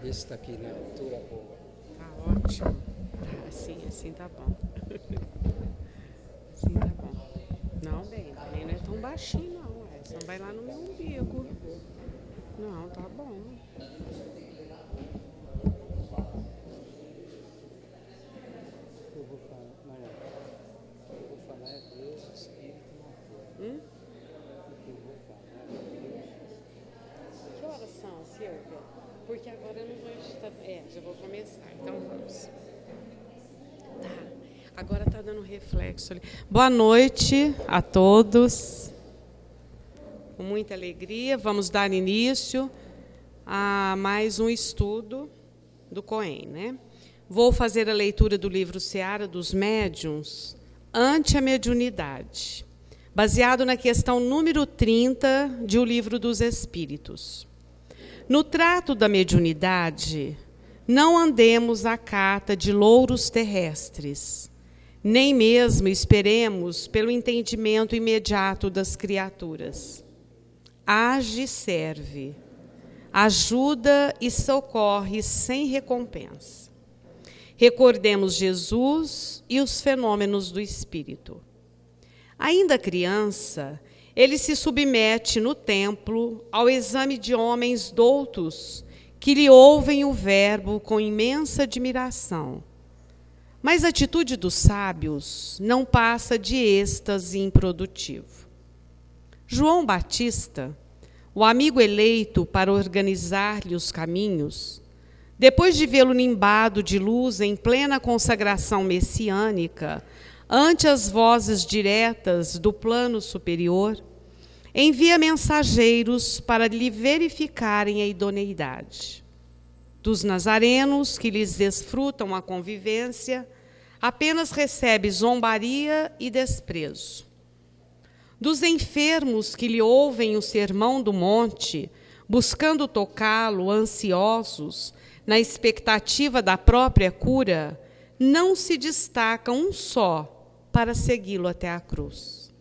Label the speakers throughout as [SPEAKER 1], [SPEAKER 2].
[SPEAKER 1] Esse está aqui na altura boa.
[SPEAKER 2] Tá ótimo. Tá, assim tá bom. Assim tá bom. Não, bem, não é tão baixinho, não. Senão vai lá no meu umbigo. Não, tá bom.
[SPEAKER 1] Eu vou falar é Deus, Espírito, uma coisa. O que eu vou falar é Deus.
[SPEAKER 2] Que horas são, Silvia? Porque agora eu não vou estar... já vou começar, então vamos. Tá, agora tá dando reflexo ali. Boa noite a todos. Com muita alegria, vamos dar início a mais um estudo do Cohen, né? Vou fazer a leitura do livro Seara dos Médiuns, Ante a Mediunidade, baseado na questão número 30 de O Livro dos Espíritos. No trato da mediunidade, não andemos à cata de louros terrestres, nem mesmo esperemos pelo entendimento imediato das criaturas. Age e serve, ajuda e socorre sem recompensa. Recordemos Jesus e os fenômenos do Espírito. Ainda criança, ele se submete no templo ao exame de homens doutos que lhe ouvem o verbo com imensa admiração. Mas a atitude dos sábios não passa de êxtase improdutivo. João Batista, o amigo eleito para organizar-lhe os caminhos, depois de vê-lo nimbado de luz em plena consagração messiânica, ante as vozes diretas do plano superior, envia mensageiros para lhe verificarem a idoneidade. Dos nazarenos que lhes desfrutam a convivência, apenas recebe zombaria e desprezo. Dos enfermos que lhe ouvem o sermão do monte, buscando tocá-lo, ansiosos, na expectativa da própria cura, não se destaca um só para segui-lo até a cruz.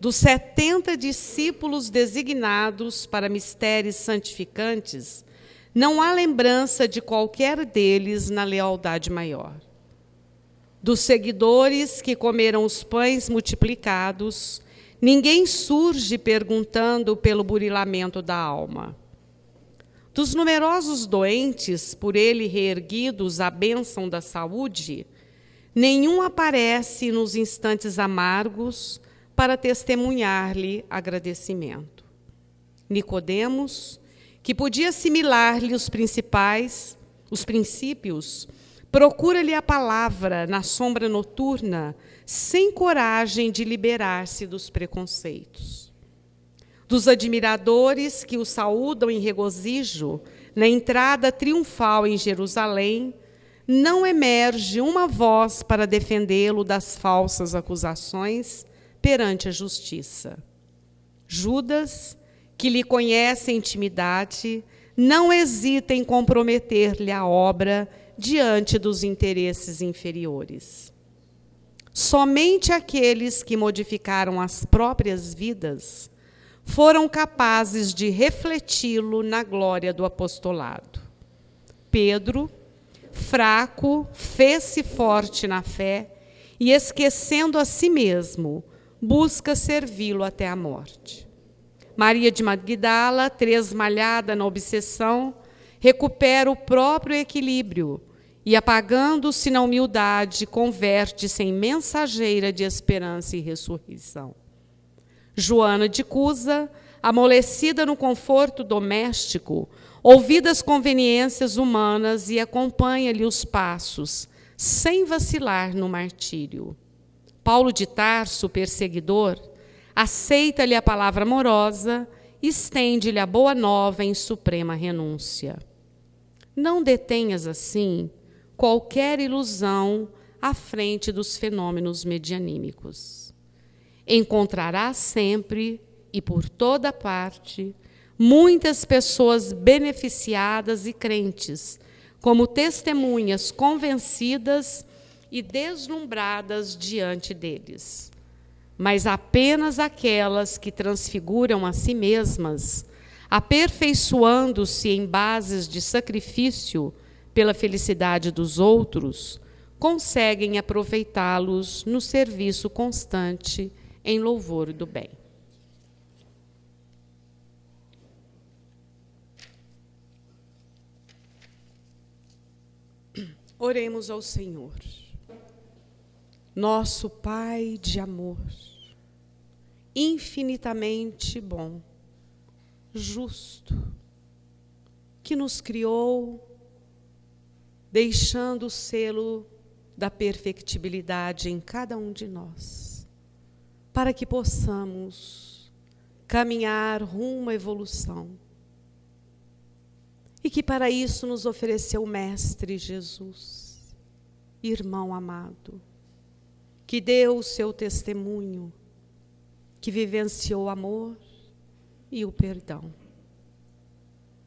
[SPEAKER 2] Dos 70 discípulos designados para mistérios santificantes, não há lembrança de qualquer deles na lealdade maior. Dos seguidores que comeram os pães multiplicados, ninguém surge perguntando pelo burilamento da alma. Dos numerosos doentes, por ele reerguidos à bênção da saúde, nenhum aparece nos instantes amargos para testemunhar-lhe agradecimento. Nicodemos, que podia assimilar-lhe os princípios, procura-lhe a palavra na sombra noturna, sem coragem de liberar-se dos preconceitos. Dos admiradores que o saúdam em regozijo na entrada triunfal em Jerusalém, não emerge uma voz para defendê-lo das falsas acusações perante a justiça. Judas, que lhe conhece a intimidade, não hesita em comprometer-lhe a obra diante dos interesses inferiores. Somente aqueles que modificaram as próprias vidas foram capazes de refleti-lo na glória do apostolado. Pedro, fraco, fez-se forte na fé e, esquecendo a si mesmo, busca servi-lo até a morte. Maria de Magdala, tresmalhada na obsessão, recupera o próprio equilíbrio e, apagando-se na humildade, converte-se em mensageira de esperança e ressurreição. Joana de Cusa, amolecida no conforto doméstico, ouvida as conveniências humanas e acompanha-lhe os passos, sem vacilar no martírio. Paulo de Tarso, perseguidor, aceita-lhe a palavra amorosa, estende-lhe a boa nova em suprema renúncia. Não detenhas, assim, qualquer ilusão à frente dos fenômenos medianímicos. Encontrarás sempre e por toda parte muitas pessoas beneficiadas e crentes, como testemunhas convencidas e deslumbradas diante deles. Mas apenas aquelas que transfiguram a si mesmas, aperfeiçoando-se em bases de sacrifício pela felicidade dos outros, conseguem aproveitá-los no serviço constante em louvor do bem. Oremos ao Senhor. Nosso Pai de amor, infinitamente bom, justo, que nos criou, deixando o selo da perfectibilidade em cada um de nós, para que possamos caminhar rumo à evolução. E que para isso nos ofereceu o Mestre Jesus, irmão amado, que deu o seu testemunho, que vivenciou o amor e o perdão.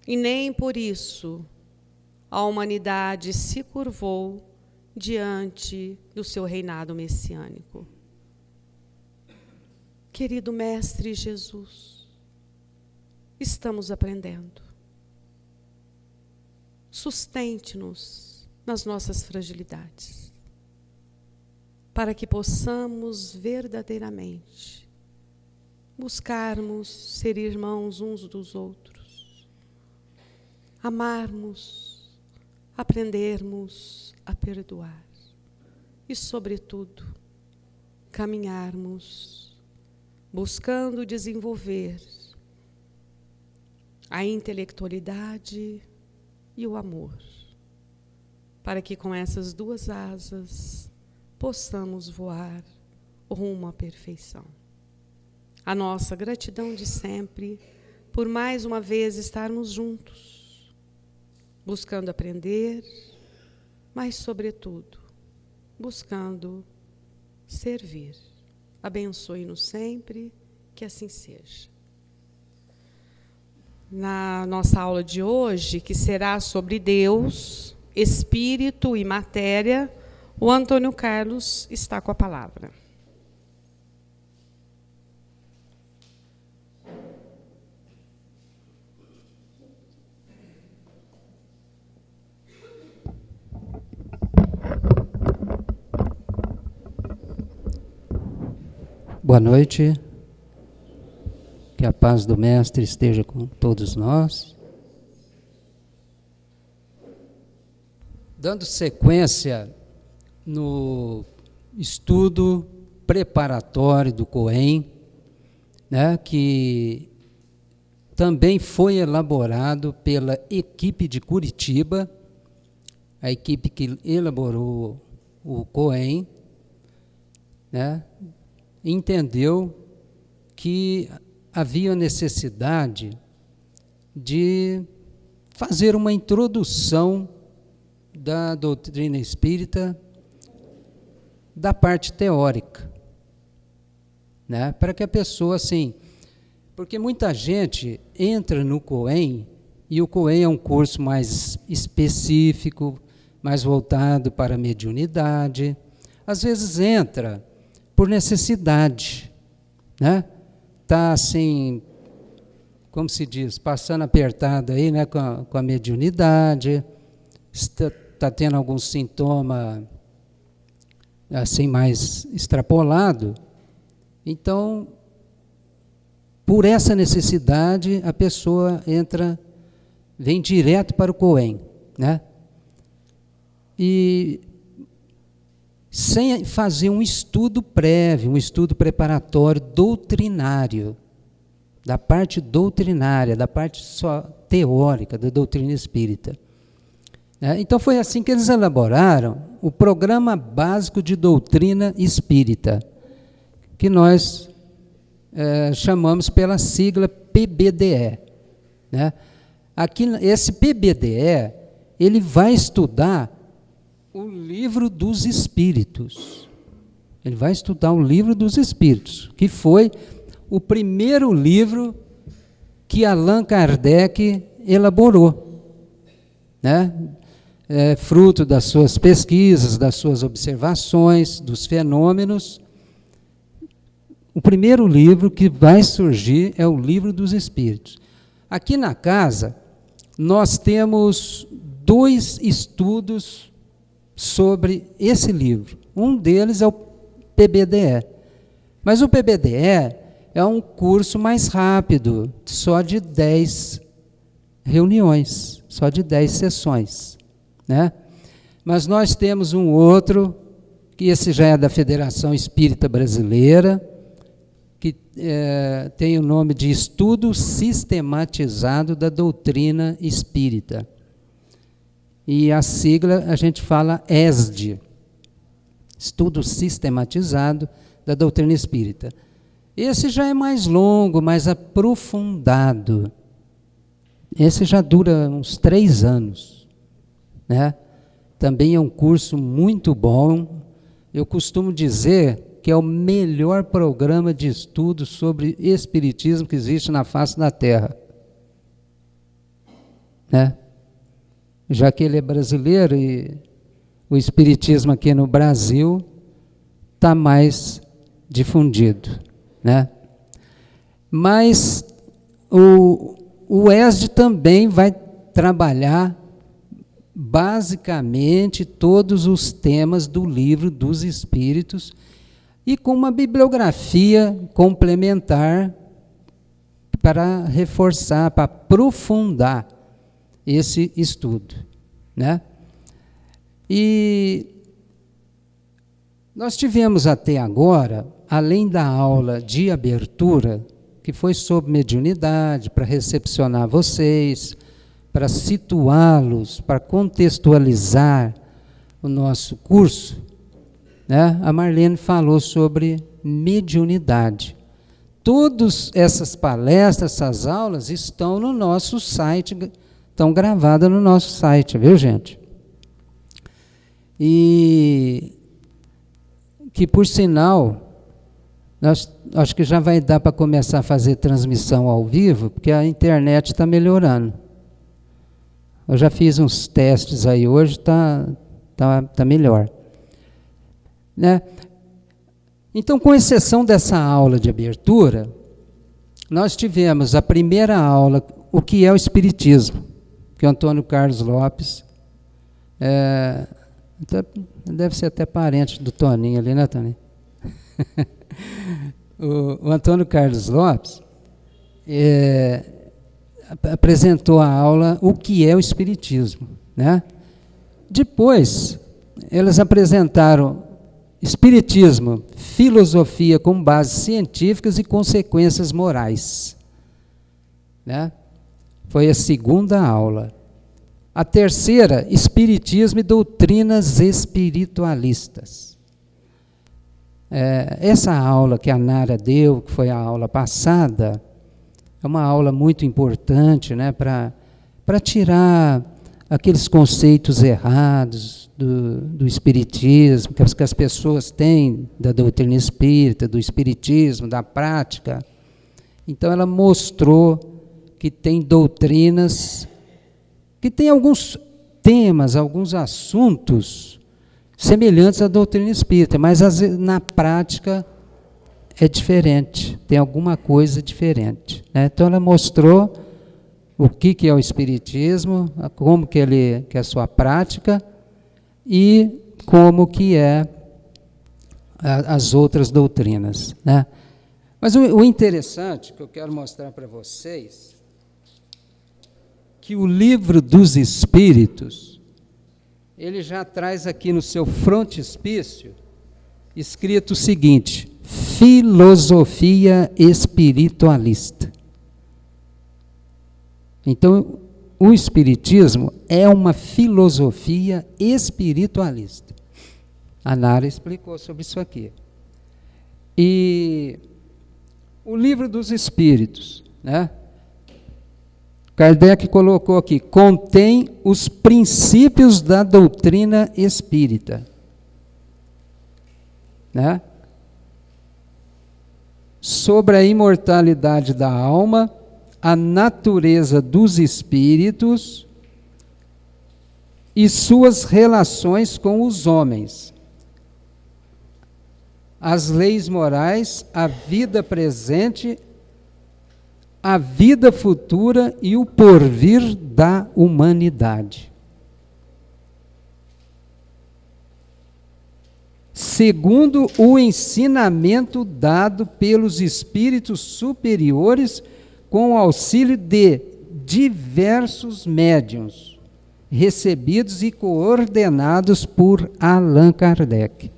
[SPEAKER 2] E nem por isso a humanidade se curvou diante do seu reinado messiânico. Querido Mestre Jesus, estamos aprendendo. Sustente-nos nas nossas fragilidades, para que possamos verdadeiramente buscarmos ser irmãos uns dos outros, amarmos, aprendermos a perdoar e, sobretudo, caminharmos buscando desenvolver a intelectualidade e o amor, para que com essas duas asas possamos voar rumo à perfeição. A nossa gratidão de sempre por mais uma vez estarmos juntos, buscando aprender, mas, sobretudo, buscando servir. Abençoe-nos sempre, que assim seja. Na nossa aula de hoje, que será sobre Deus, Espírito e Matéria, o Antônio Carlos está com a palavra.
[SPEAKER 1] Boa noite. Que a paz do Mestre esteja com todos nós. Dando sequência no estudo preparatório do COEM, né, que também foi elaborado pela equipe de Curitiba, a equipe que elaborou o COEM, né, entendeu que havia necessidade de fazer uma introdução da doutrina espírita da parte teórica, né? Para que a pessoa, assim, porque muita gente entra no COEM, e o COEM é um curso mais específico, mais voltado para a mediunidade, às vezes entra por necessidade, né? Está assim, como se diz, passando apertado aí, né, com a mediunidade, está tendo algum sintoma assim mais extrapolado. Então, por essa necessidade, a pessoa vem direto para o COEM, né? E sem fazer um estudo prévio, um estudo preparatório doutrinário, da parte doutrinária, da parte só teórica da doutrina espírita. Então foi assim que eles elaboraram o Programa Básico de Doutrina Espírita, que nós chamamos pela sigla PBDE. Né? Aqui, esse PBDE, ele vai estudar o Livro dos Espíritos. Ele vai estudar o Livro dos Espíritos, que foi o primeiro livro que Allan Kardec elaborou, né? Fruto das suas pesquisas, das suas observações, dos fenômenos. O primeiro livro que vai surgir é o Livro dos Espíritos. Aqui na casa, nós temos 2 estudos sobre esse livro. Um deles é o PBDE. Mas o PBDE é um curso mais rápido, só de 10 reuniões, só de 10 sessões, né? Mas nós temos um outro, que esse já é da Federação Espírita Brasileira, que tem o nome de Estudo Sistematizado da Doutrina Espírita. E a sigla a gente fala ESD, Estudo Sistematizado da Doutrina Espírita. Esse já é mais longo, mais aprofundado. Esse já dura uns 3 anos, né? Também é um curso muito bom. Eu costumo dizer que é o melhor programa de estudo sobre espiritismo que existe na face da Terra, né? Já que ele é brasileiro e o espiritismo aqui no Brasil está mais difundido, né? Mas o ESD também vai trabalhar basicamente todos os temas do Livro dos Espíritos e com uma bibliografia complementar para reforçar, para aprofundar esse estudo, né? E nós tivemos até agora, além da aula de abertura, que foi sobre mediunidade, para recepcionar vocês, para situá-los, para contextualizar o nosso curso, né? A Marlene falou sobre mediunidade. Todas essas palestras, essas aulas estão no nosso site, estão gravadas no nosso site, viu, gente? E que, por sinal, acho que já vai dar para começar a fazer transmissão ao vivo, porque a internet está melhorando. Eu já fiz uns testes aí hoje, tá melhor, né? Então, com exceção dessa aula de abertura, nós tivemos a primeira aula, o que é o Espiritismo, que o Antônio Carlos Lopes, deve ser até parente do Toninho ali, né, Toninho? o Antônio Carlos Lopes apresentou a aula o que é o Espiritismo, né? Depois, eles apresentaram Espiritismo, filosofia com bases científicas e consequências morais, né? Foi a segunda aula. A terceira, Espiritismo e doutrinas espiritualistas. Essa aula que a Nara deu, que foi a aula passada, é uma aula muito importante, né, para tirar aqueles conceitos errados do espiritismo, que as pessoas têm da doutrina espírita, do espiritismo, da prática. Então, ela mostrou que tem doutrinas, que tem alguns temas, alguns assuntos semelhantes à doutrina espírita, mas na prática é diferente, tem alguma coisa diferente, né? Então ela mostrou o que é o espiritismo, como que é a sua prática e como que é as outras doutrinas, né? Mas o interessante que eu quero mostrar para vocês, que o Livro dos Espíritos, ele já traz aqui no seu frontispício escrito o seguinte: filosofia espiritualista. Então, o Espiritismo é uma filosofia espiritualista. A Nara explicou sobre isso aqui. E o Livro dos Espíritos, né? Kardec colocou aqui, contém os princípios da doutrina espírita, né? Sobre a imortalidade da alma, a natureza dos espíritos e suas relações com os homens, as leis morais, a vida presente, a vida futura e o porvir da humanidade. Segundo o ensinamento dado pelos espíritos superiores com o auxílio de diversos médiuns, recebidos e coordenados por Allan Kardec.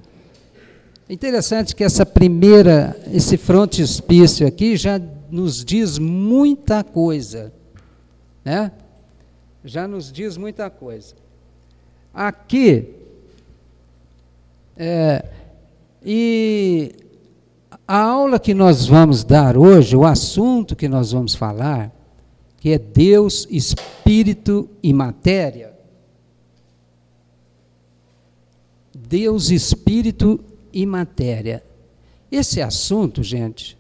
[SPEAKER 1] É interessante que esse frontispício aqui já nos diz muita coisa, né? Já nos diz muita coisa. Aqui, e a aula que nós vamos dar hoje, o assunto que nós vamos falar, que é Deus, Espírito e Matéria. Deus, Espírito e Matéria. Esse assunto, gente,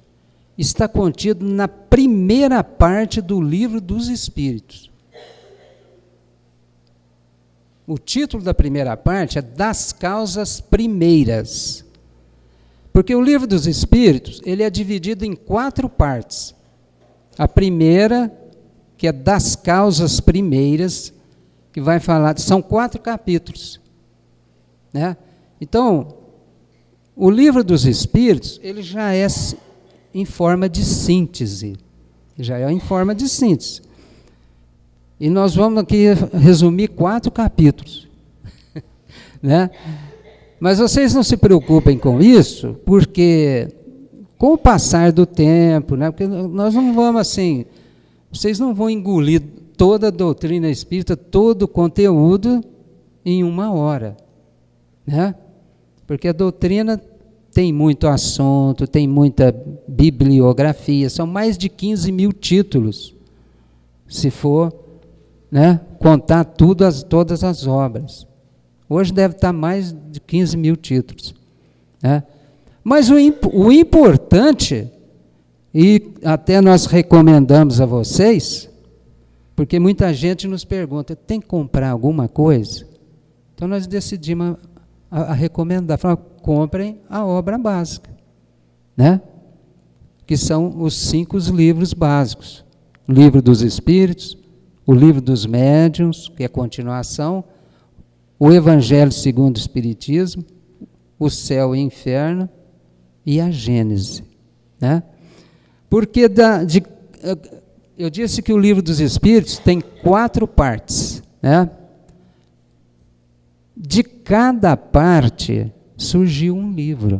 [SPEAKER 1] está contido na primeira parte do Livro dos Espíritos. O título da primeira parte é Das Causas Primeiras. Porque o Livro dos Espíritos, ele é dividido em 4 partes. A primeira, que é Das Causas Primeiras, que vai falar, são 4 capítulos, né? Então, o Livro dos Espíritos, ele já é em forma de síntese. Já é em forma de síntese. E nós vamos aqui resumir 4 capítulos. Né? Mas vocês não se preocupem com isso, porque com o passar do tempo, né? Porque nós não vamos assim, vocês não vão engolir toda a doutrina espírita, todo o conteúdo em 1 hora. Né? Porque a doutrina tem muito assunto, tem muita bibliografia, são mais de 15 mil títulos, se for, né, contar todas as obras. Hoje deve estar mais de 15 mil títulos. Né? Mas o importante, e até nós recomendamos a vocês, porque muita gente nos pergunta, tem que comprar alguma coisa? Então nós decidimos a recomendar, falar, comprem a obra básica, né? Que são os 5 livros básicos. O Livro dos Espíritos, o Livro dos Médiuns, que é a continuação, o Evangelho segundo o Espiritismo, o Céu e o Inferno e a Gênese. Né? Porque eu disse que o Livro dos Espíritos tem 4 partes, né? De cada parte surgiu um livro,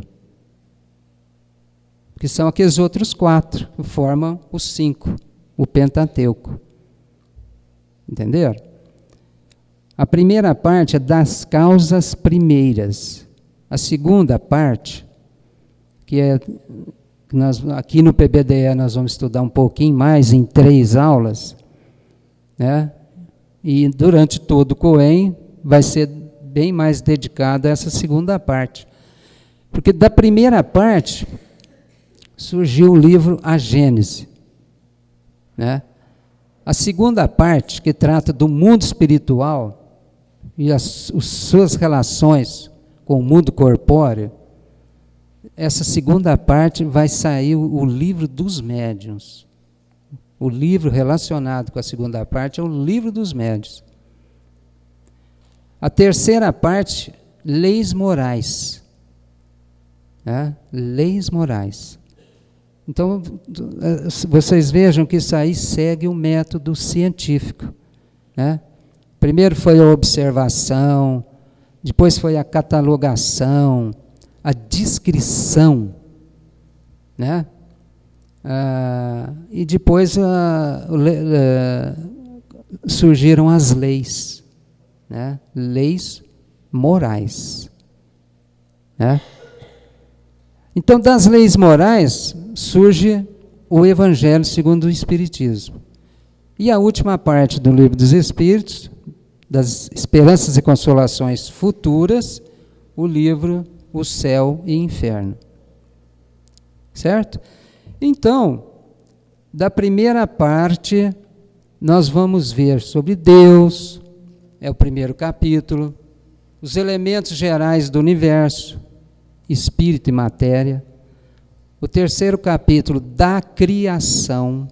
[SPEAKER 1] que são aqueles outros 4, que formam os 5, o Pentateuco. Entenderam? A primeira parte é das causas primeiras. A segunda parte, que é aqui no PBDE nós vamos estudar um pouquinho mais, em 3 aulas, né? E durante todo o COEM vai ser bem mais dedicado a essa segunda parte. Porque da primeira parte surgiu o livro A Gênese. Né? A segunda parte, que trata do mundo espiritual e as suas relações com o mundo corpóreo, essa segunda parte vai sair o Livro dos Médiuns. O livro relacionado com a segunda parte é o Livro dos Médiuns. A terceira parte, leis morais. Né? Leis morais. Então, vocês vejam que isso aí segue um método científico. Né? Primeiro foi a observação, depois foi a catalogação, a descrição, né? E depois surgiram as leis. Né? Leis morais. Né? Então, das leis morais surge o Evangelho segundo o Espiritismo. E a última parte do Livro dos Espíritos, das esperanças e consolações futuras, o livro O Céu e Inferno. Certo? Então, da primeira parte, nós vamos ver sobre Deus, é o primeiro capítulo, os elementos gerais do universo, espírito e matéria. O terceiro capítulo, da criação,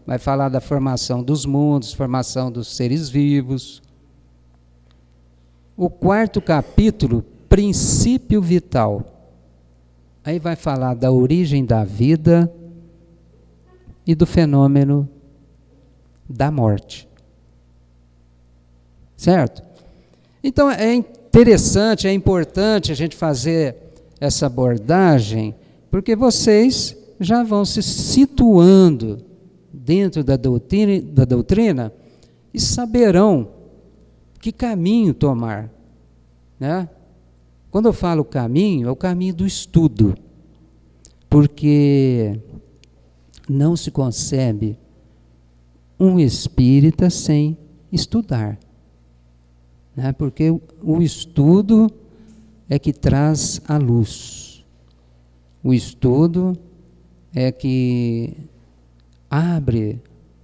[SPEAKER 1] vai falar da formação dos mundos, formação dos seres vivos. O 4º capítulo, princípio vital. Aí vai falar da origem da vida e do fenômeno da morte. Certo? Então é interessante, é importante a gente fazer essa abordagem, porque vocês já vão se situando dentro da doutrina e saberão que caminho tomar, né? Quando eu falo caminho, é o caminho do estudo, porque não se concebe um espírita sem estudar, né? Porque o estudo é que traz a luz, o estudo é que abre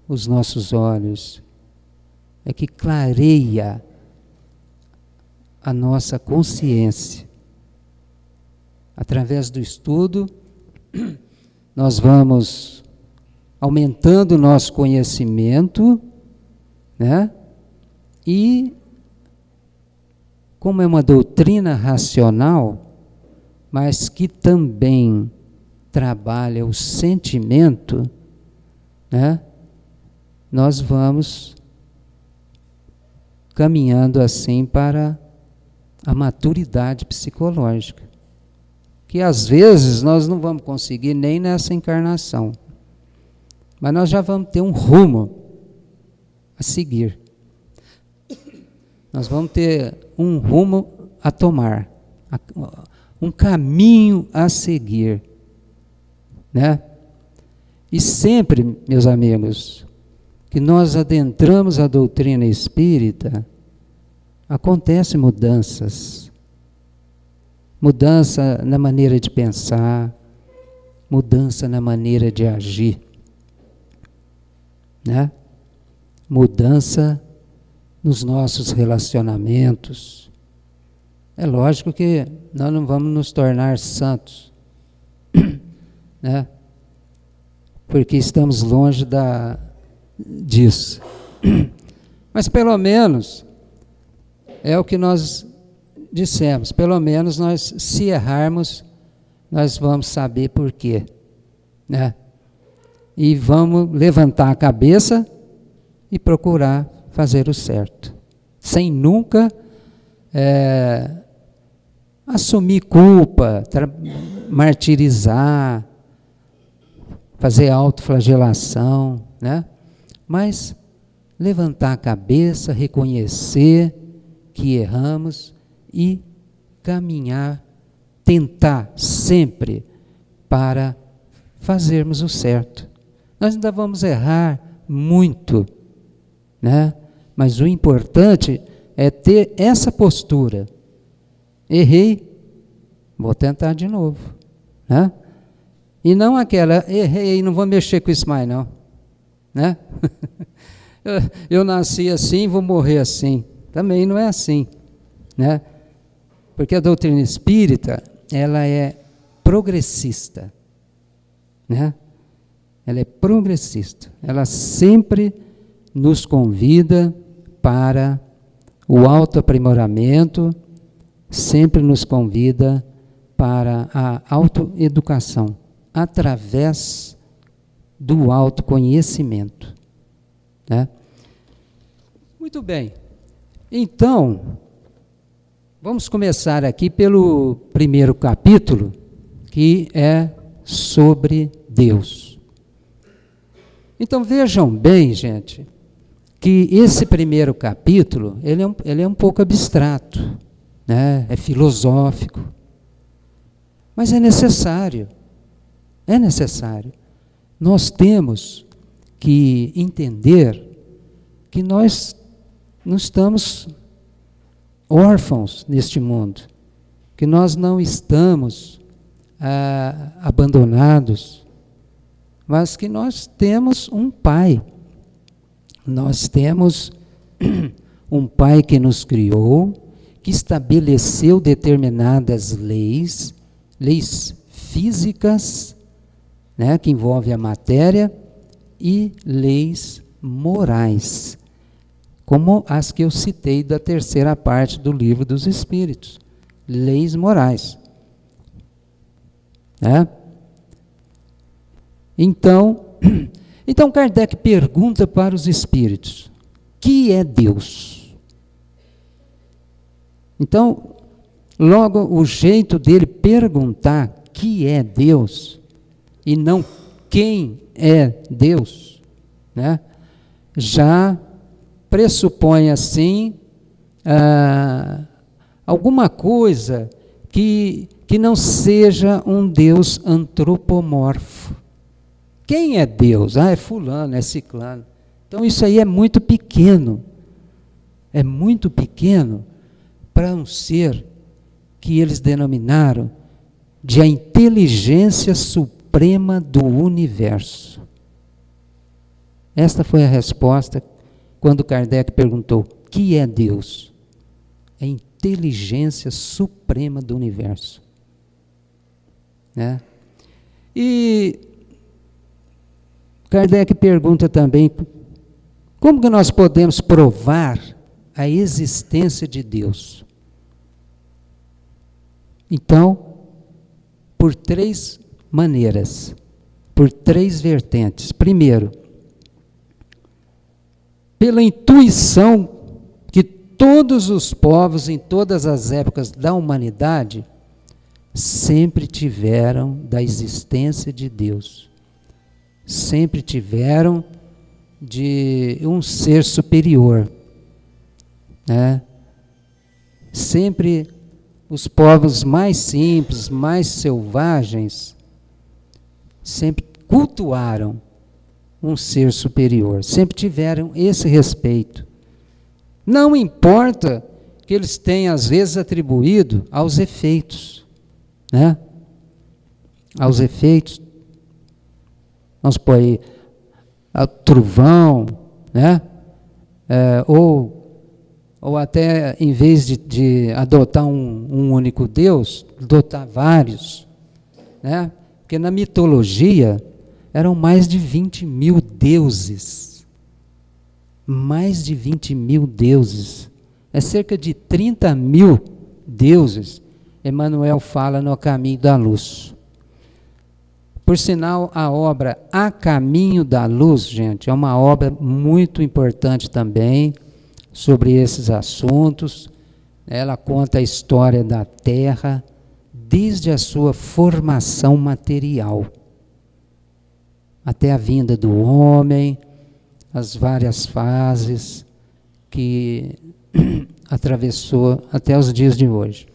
[SPEAKER 1] os nossos olhos, é que clareia a nossa consciência. Através do estudo, nós vamos aumentando o nosso conhecimento, né? E, como é uma doutrina racional, mas que também trabalha o sentimento, né? Nós vamos caminhando assim para a maturidade psicológica, que às vezes nós não vamos conseguir nem nessa encarnação, mas nós já vamos ter um rumo a seguir. Nós vamos ter um rumo a tomar, um caminho a seguir, né? E sempre, meus amigos, que nós adentramos a doutrina espírita, acontecem mudanças. Mudança na maneira de pensar, mudança na maneira de agir, né? Mudança nos nossos relacionamentos. É lógico que nós não vamos nos tornar santos, né? Porque estamos longe disso. Mas pelo menos, é o que nós dissemos, pelo menos nós, se errarmos, nós vamos saber por quê, né? E vamos levantar a cabeça e procurar fazer o certo, sem nunca assumir culpa, martirizar, fazer autoflagelação, né? Mas levantar a cabeça, reconhecer que erramos e caminhar, tentar sempre para fazermos o certo. Nós ainda vamos errar muito, né? Mas o importante é ter essa postura. Errei, vou tentar de novo, né? E não aquela, errei, não vou mexer com isso mais não, né? eu nasci assim, vou morrer assim. Também não é assim, né? Porque a doutrina espírita, ela é progressista, né? Ela é progressista. Ela sempre nos convida para o autoaprimoramento, sempre nos convida para a autoeducação, através do autoconhecimento, né? Muito bem. Então, vamos começar aqui pelo 1º capítulo, que é sobre Deus. Então vejam bem, gente, que esse 1º capítulo, ele é um pouco abstrato, né? É filosófico, mas é necessário, Nós temos que entender que nós não estamos órfãos neste mundo, que nós não estamos abandonados, mas que nós temos um Pai. Nós temos um Pai que nos criou, que estabeleceu determinadas leis físicas, né, que envolvem a matéria, e leis morais, como as que eu citei da terceira parte do Livro dos Espíritos. Leis morais. Né? Então Kardec pergunta para os espíritos: que é Deus? Então, logo o jeito dele perguntar que é Deus, e não quem é Deus, né, já pressupõe assim alguma coisa que não seja um Deus antropomorfo. Quem é Deus? É fulano, é ciclano. Então isso aí é muito pequeno para um ser que eles denominaram de a inteligência suprema do universo. Esta foi a resposta quando Kardec perguntou: que é Deus? É a inteligência suprema do universo. Né? E Kardec pergunta também: como que nós podemos provar a existência de Deus? Então, por 3 maneiras, por 3 vertentes. Primeiro, pela intuição que todos os povos, em todas as épocas da humanidade, sempre tiveram da existência de Deus. Sempre tiveram de um ser superior. Né? Sempre os povos mais simples, mais selvagens, sempre cultuaram um ser superior, sempre tiveram esse respeito. Não importa que eles tenham, às vezes, atribuído aos efeitos, né? Aos efeitos, vamos supor aí, ao trovão, né? Ou até, em vez de adotar um único Deus, adotar vários, né? Porque na mitologia eram mais de 20.000 deuses. Mais de 20.000 deuses. É cerca de 30.000 deuses. Emmanuel fala no A Caminho da Luz. Por sinal, a obra A Caminho da Luz, gente, é uma obra muito importante também sobre esses assuntos. Ela conta a história da Terra desde a sua formação material até a vinda do homem, as várias fases que atravessou até os dias de hoje.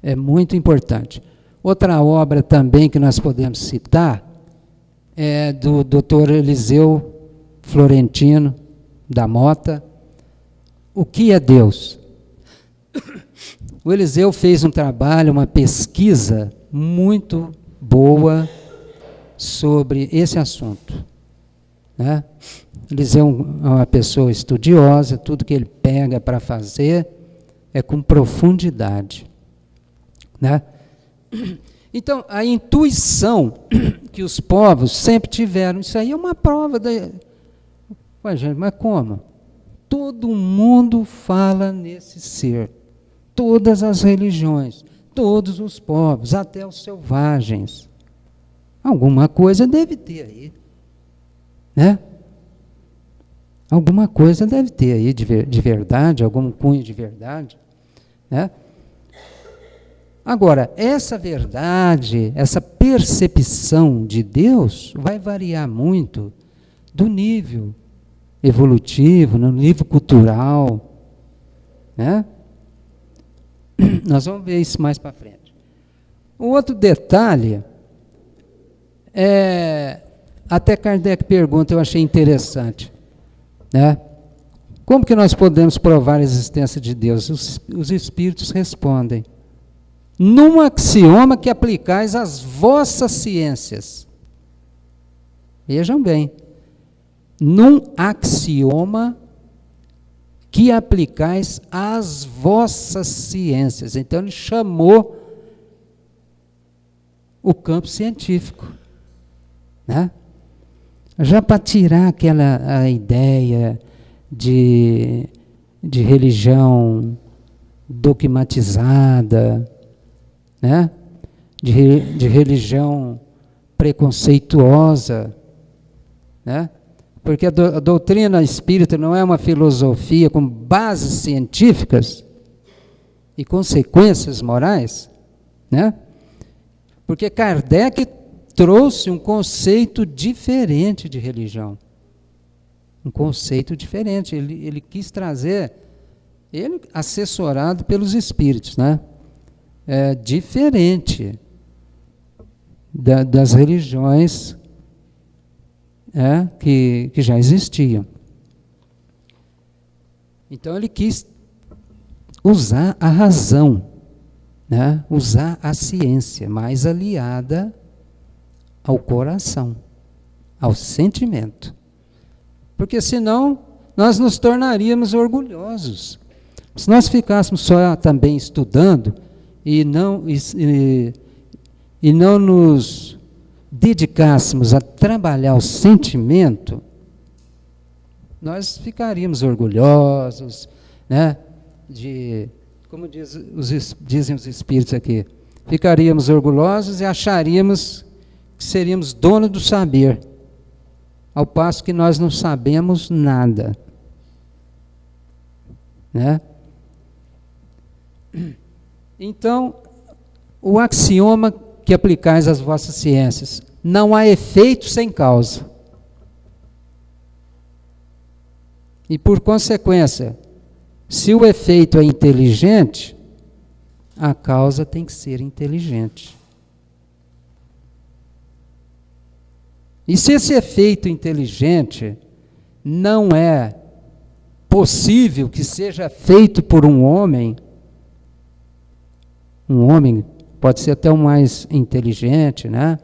[SPEAKER 1] É muito importante. Outra obra também que nós podemos citar é do Dr. Eliseu Florentino da Mota, O que é Deus? O Eliseu fez um trabalho, uma pesquisa muito boa sobre esse assunto. Né? Eliseu é uma pessoa estudiosa, tudo que ele pega para fazer é com profundidade. Né? Então, a intuição que os povos sempre tiveram, isso aí é uma prova da... Ué, gente, mas como? Todo mundo fala nesse ser. Todas as religiões, todos os povos, até os selvagens. Alguma coisa deve ter aí. Né? Alguma coisa deve ter aí de verdade, algum cunho de verdade. Né? Agora, essa verdade, essa percepção de Deus vai variar muito do nível evolutivo, no nível cultural. Né? Nós vamos ver isso mais para frente. Um outro detalhe, até Kardec pergunta, eu achei interessante. Né? Como que nós podemos provar a existência de Deus? Os espíritos respondem: num axioma que aplicais às vossas ciências. Vejam bem, num axioma que aplicais às vossas ciências. Então ele chamou o campo científico. Né? já para tirar aquela a ideia de religião dogmatizada, né? de religião preconceituosa, né? Porque a doutrina espírita não é uma filosofia com bases científicas e consequências morais, né? Porque Kardec trouxe um conceito diferente de religião. Um conceito diferente. Ele quis trazer, ele assessorado pelos espíritos, né? Diferente das religiões que já existiam. Então ele quis usar a razão, né? Usar a ciência, mais aliada ao coração, ao sentimento. Porque senão nós nos tornaríamos orgulhosos. Se nós ficássemos só também estudando e não nos dedicássemos a trabalhar o sentimento, nós ficaríamos orgulhosos, né? Como dizem os espíritos aqui, ficaríamos orgulhosos e acharíamos que seríamos donos do saber, ao passo que nós não sabemos nada, né? Então, o axioma que aplicais às vossas ciências: não há efeito sem causa. E por consequência, se o efeito é inteligente, a causa tem que ser inteligente. E se esse efeito inteligente não é possível que seja feito por um homem pode ser até o mais inteligente, né?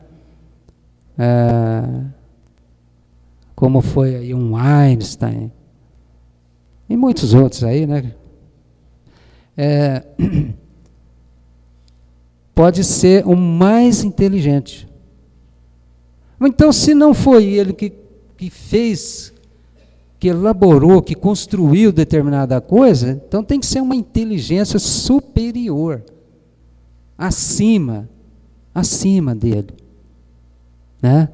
[SPEAKER 1] Como foi aí um Einstein, e muitos outros aí, né? Pode ser o mais inteligente. Então, se não foi ele que fez, que elaborou, que construiu determinada coisa, então tem que ser uma inteligência superior, acima dele, né?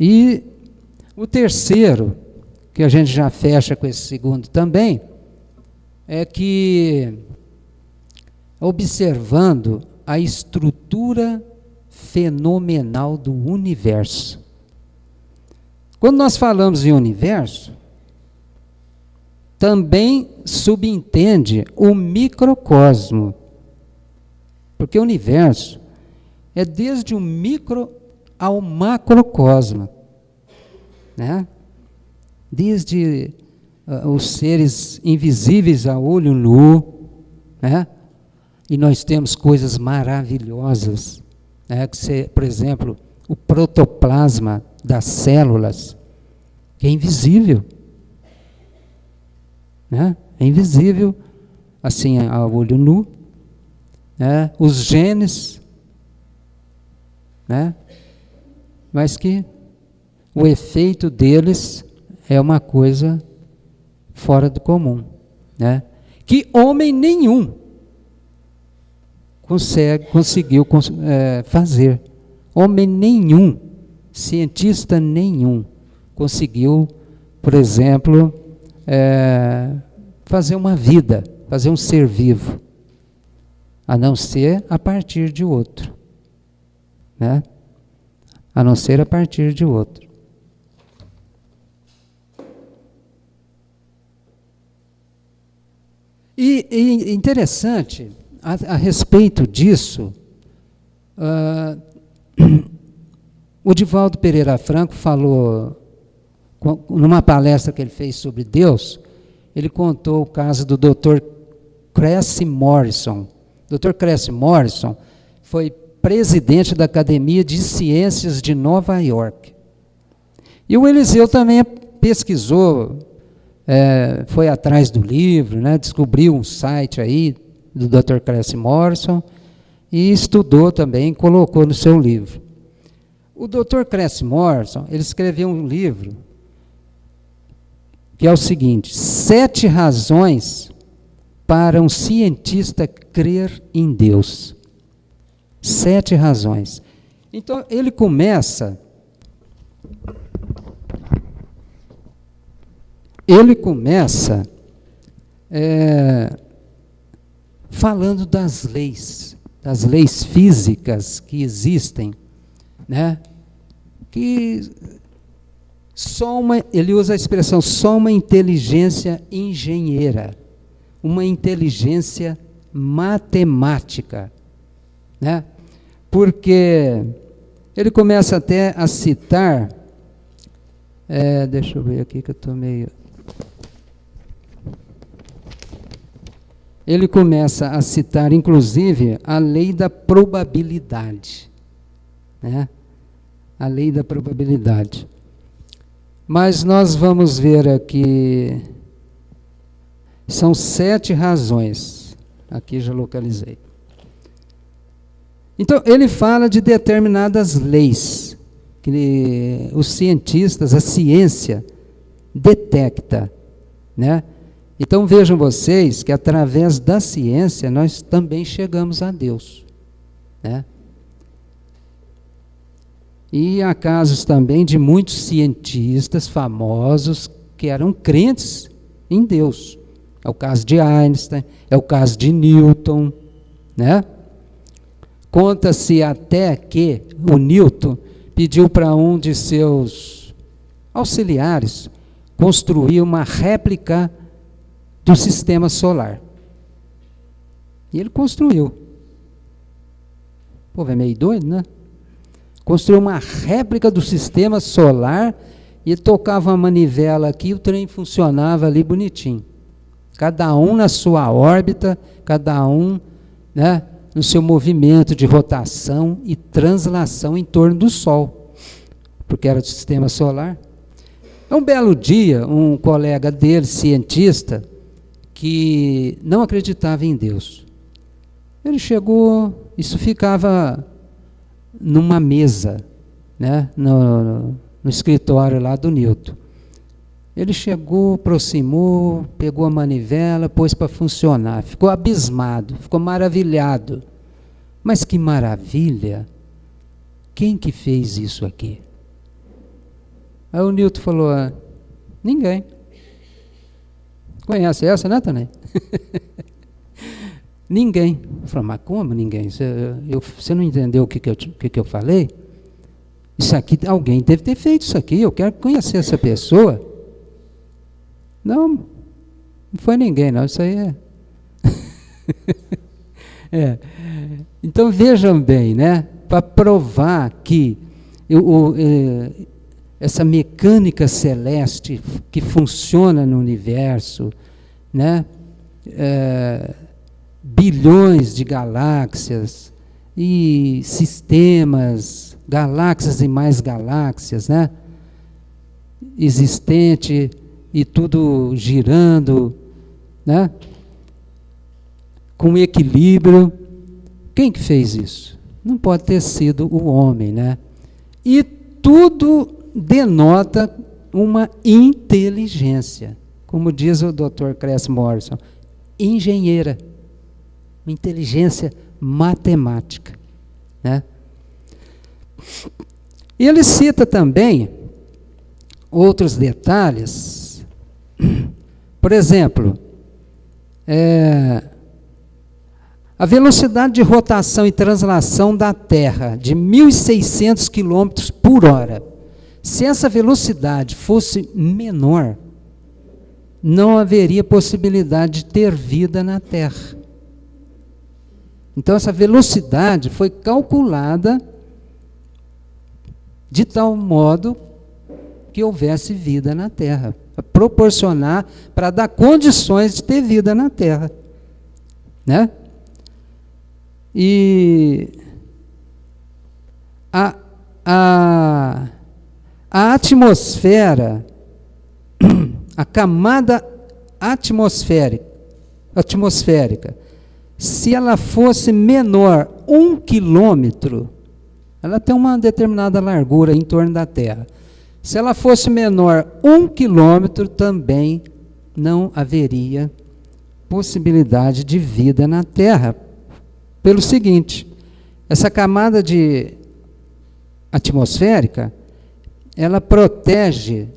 [SPEAKER 1] E o terceiro, que a gente já fecha com esse segundo também, é que, observando a estrutura fenomenal do universo. Quando nós falamos em universo, também subentende o microcosmo. Porque o universo é desde o micro ao macrocosmo, né? Desde os seres invisíveis a olho nu, né? E nós temos coisas maravilhosas, né? Por exemplo, o protoplasma das células, que é invisível, né? É invisível assim a olho nu, né? Os genes, né? Mas que o efeito deles é uma coisa fora do comum, né? Que homem nenhum conseguiu fazer. Homem nenhum, cientista nenhum, conseguiu, por exemplo, fazer uma vida, fazer um ser vivo, a não ser a partir de outro, né? A não ser a partir de outro. E interessante, a respeito disso, o Divaldo Pereira Franco falou, numa palestra que ele fez sobre Deus, ele contou o caso do Dr. Cressy Morrison. Dr. Cressy Morrison foi presidente da Academia de Ciências de Nova York. E o Eliseu também pesquisou, foi atrás do livro, né, descobriu um site aí do Dr. Cressy Morrison e estudou também, colocou no seu livro. O Dr. Cress Morrison, ele escreveu um livro que é o seguinte: 7 razões para um cientista crer em Deus. 7 razões. Então, ele começa falando das leis físicas que existem, né? Que ele usa a expressão só uma inteligência engenheira, uma inteligência matemática, né? Porque ele começa até a citar, deixa eu ver aqui que eu estou meio... Ele começa a citar, inclusive, a lei da probabilidade, né? A lei da probabilidade. Mas nós vamos ver aqui, são 7 razões, aqui já localizei. Então, ele fala de determinadas leis, que os cientistas, a ciência, detecta, né? Então, vejam vocês que através da ciência nós também chegamos a Deus, né? E há casos também de muitos cientistas famosos que eram crentes em Deus. É o caso de Einstein, é o caso de Newton, né? Conta-se até que o Newton pediu para um de seus auxiliares construir uma réplica do sistema solar. E ele construiu. Pô, é meio doido, né? Construiu uma réplica do sistema solar e tocava uma manivela aqui e o trem funcionava ali bonitinho. Cada um na sua órbita, cada um, né, no seu movimento de rotação e translação em torno do Sol, porque era do sistema solar. Um belo dia, um colega dele, cientista, que não acreditava em Deus, ele chegou, isso ficava numa mesa, né, no escritório lá do Newton. Ele chegou, aproximou, pegou a manivela, pôs para funcionar, ficou abismado, ficou maravilhado. Mas que maravilha! Quem que fez isso aqui? Aí o Newton falou, ninguém. Conhece essa, né, Tanei? Ninguém. Eu falei, mas como ninguém? Você não entendeu o que eu falei? Isso aqui, alguém deve ter feito isso aqui, eu quero conhecer essa pessoa. Não foi ninguém, não, isso aí é. Então vejam bem, né? Para provar que essa mecânica celeste que funciona no universo, né? Bilhões de galáxias e sistemas, galáxias e mais galáxias, né? Existente e tudo girando, né? Com equilíbrio. Quem que fez isso? Não pode ter sido o homem, né? E tudo denota uma inteligência, como diz o Dr. Cress Morrison, engenheira, uma inteligência matemática, né? E ele cita também outros detalhes. Por exemplo, a velocidade de rotação e translação da Terra, de 1.600 km por hora. Se essa velocidade fosse menor, não haveria possibilidade de ter vida na Terra. Então, essa velocidade foi calculada de tal modo que houvesse vida na Terra, para proporcionar, para dar condições de ter vida na Terra, né? E a atmosfera, a camada atmosférica, se ela fosse menor 1 quilômetro, Ela tem uma determinada largura em torno da Terra. Se ela fosse menor 1 quilômetro, também não haveria possibilidade de vida na Terra. Pelo seguinte, essa camada atmosférica, ela protege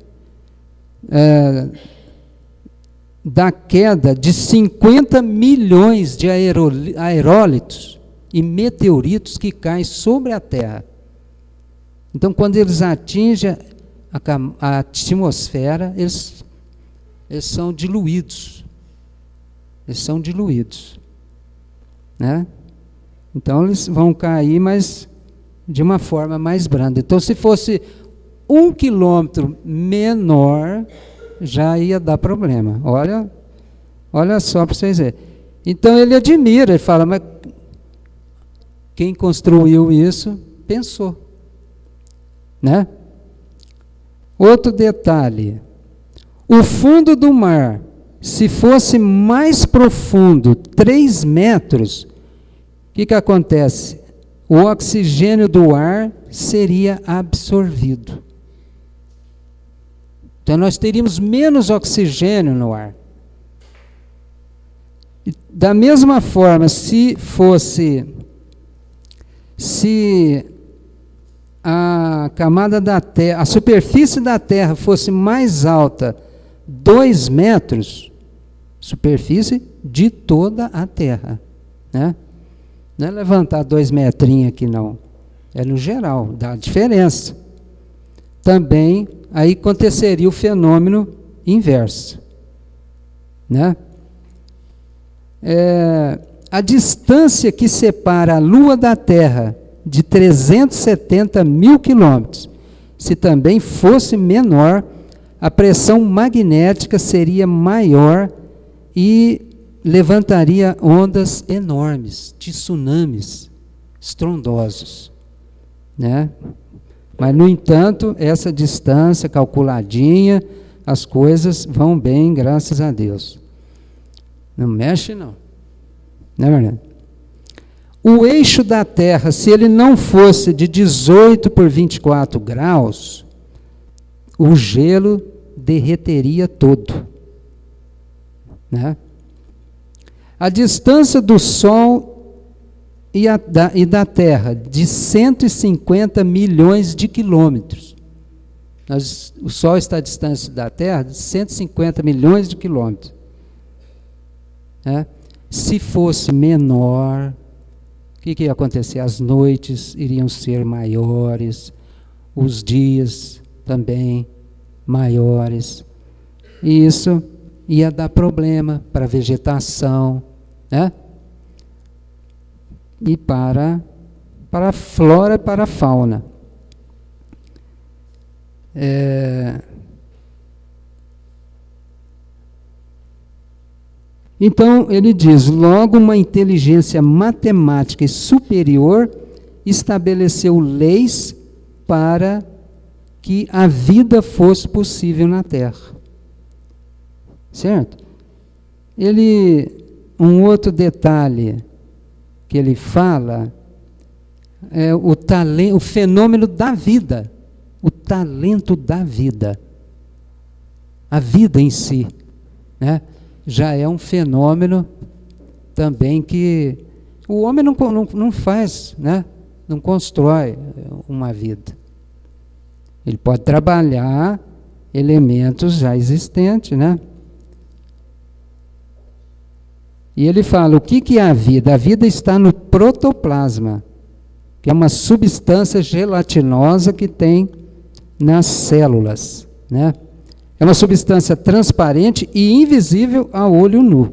[SPEAKER 1] da queda de 50 milhões de aerólitos e meteoritos que caem sobre a Terra. Então, quando eles atingem a atmosfera, eles são diluídos. Eles são diluídos. Né? Então, eles vão cair, mas de uma forma mais branda. Então, se fosse 1 quilômetro menor, já ia dar problema. Olha só para vocês verem. Então, ele admira, ele fala, mas quem construiu isso pensou. Né? Outro detalhe, o fundo do mar, se fosse mais profundo, 3 metros, o que acontece? O oxigênio do ar seria absorvido. Então nós teríamos menos oxigênio no ar. Da mesma forma, se a camada da Terra, a superfície da Terra fosse mais alta 2 metros, superfície de toda a Terra, né? Não é levantar 2 metrinhos aqui não, é no geral, dá diferença. Também aí aconteceria o fenômeno inverso, né? A distância que separa a Lua da Terra de 370 mil quilômetros, se também fosse menor, a pressão magnética seria maior e levantaria ondas enormes, de tsunamis estrondosos, né? Mas, no entanto, essa distância calculadinha, as coisas vão bem, graças a Deus. Não mexe, não. Não é verdade? O eixo da Terra, se ele não fosse de 18 por 24 graus, o gelo derreteria todo. Né? A distância do Sol e da Terra, de 150 milhões de quilômetros. O Sol está à distância da Terra de 150 milhões de quilômetros. Né? Se fosse menor, o que ia acontecer? As noites iriam ser maiores, os dias também maiores. E isso ia dar problema para a vegetação, né? E para a flora e para a fauna. Então, ele diz, logo uma inteligência matemática e superior estabeleceu leis para que a vida fosse possível na Terra. Certo? Um outro detalhe que ele fala é o fenômeno da vida, o talento da vida. A vida em si, né? Já é um fenômeno também que o homem não faz, né? Não constrói uma vida. Ele pode trabalhar elementos já existentes, né? E ele fala, o que é a vida? A vida está no protoplasma, que é uma substância gelatinosa que tem nas células, né? É uma substância transparente e invisível a olho nu.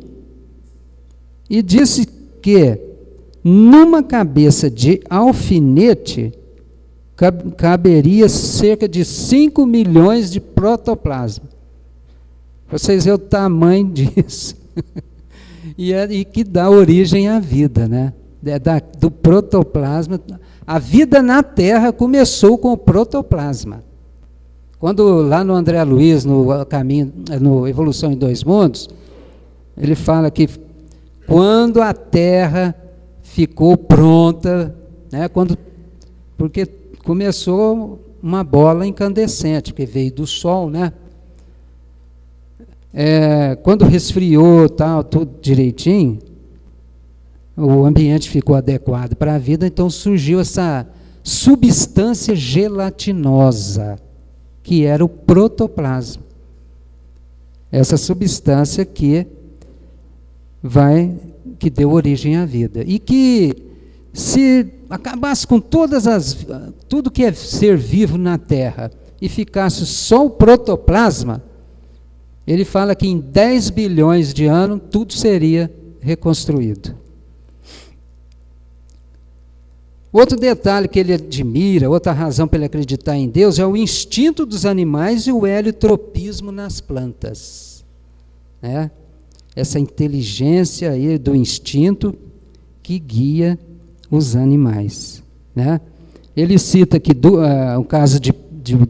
[SPEAKER 1] E disse que numa cabeça de alfinete caberia cerca de 5 milhões de protoplasma. Para vocês verem o tamanho disso. E que dá origem à vida, né? Do protoplasma. A vida na Terra começou com o protoplasma. Quando lá no André Luiz, no Evolução em Dois Mundos, ele fala que quando a Terra ficou pronta, né, quando porque começou uma bola incandescente, que veio do sol, né? Quando resfriou, tal, tudo direitinho, o ambiente ficou adequado para a vida, então surgiu essa substância gelatinosa, que era o protoplasma. Essa substância que deu origem à vida. E que, se acabasse com tudo que é ser vivo na Terra e ficasse só o protoplasma, ele fala que em 10 bilhões de anos tudo seria reconstruído. Outro detalhe que ele admira, outra razão para ele acreditar em Deus, é o instinto dos animais e o heliotropismo nas plantas. Né? Essa inteligência aí do instinto que guia os animais. Né? Ele cita aqui o caso de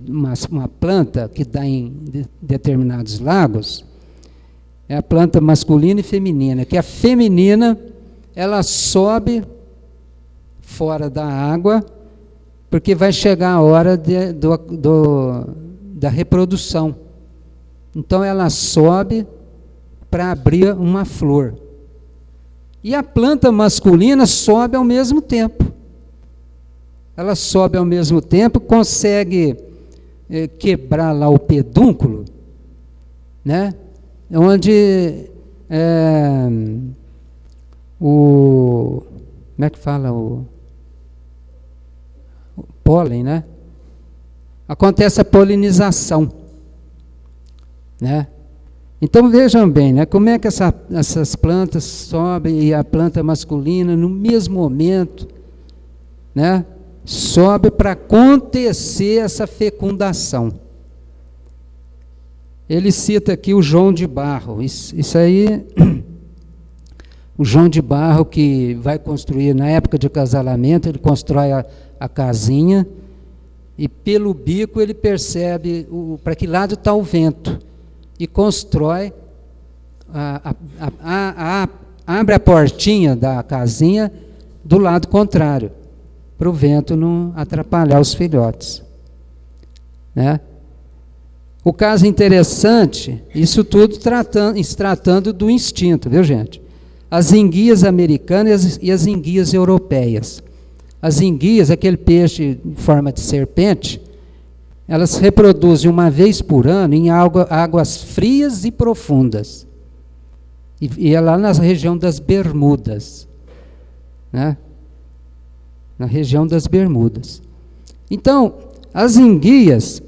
[SPEAKER 1] uma planta que dá em determinados lagos, é a planta masculina e feminina, que a feminina, ela sobe fora da água, porque vai chegar a hora da reprodução. Então ela sobe para abrir uma flor. E a planta masculina sobe ao mesmo tempo. Ela sobe ao mesmo tempo, consegue quebrar lá o pedúnculo, né? Onde como é que fala o pólen, né? Acontece a polinização, né? Então vejam bem, né? Como é que essas plantas sobem e a planta masculina no mesmo momento, né? Sobe para acontecer essa fecundação. Ele cita aqui o João de Barro. Isso aí, o João de Barro, que vai construir, na época de acasalamento, ele constrói a casinha e pelo bico ele percebe para que lado está o vento e constrói, abre a portinha da casinha do lado contrário, para o vento não atrapalhar os filhotes. Né? O caso interessante, isso tudo tratando do instinto, viu, gente? As enguias americanas e as enguias europeias. As enguias, aquele peixe em forma de serpente, elas se reproduzem uma vez por ano em águas frias e profundas. E é lá na região das Bermudas. Né? Na região das Bermudas. Então, as enguias,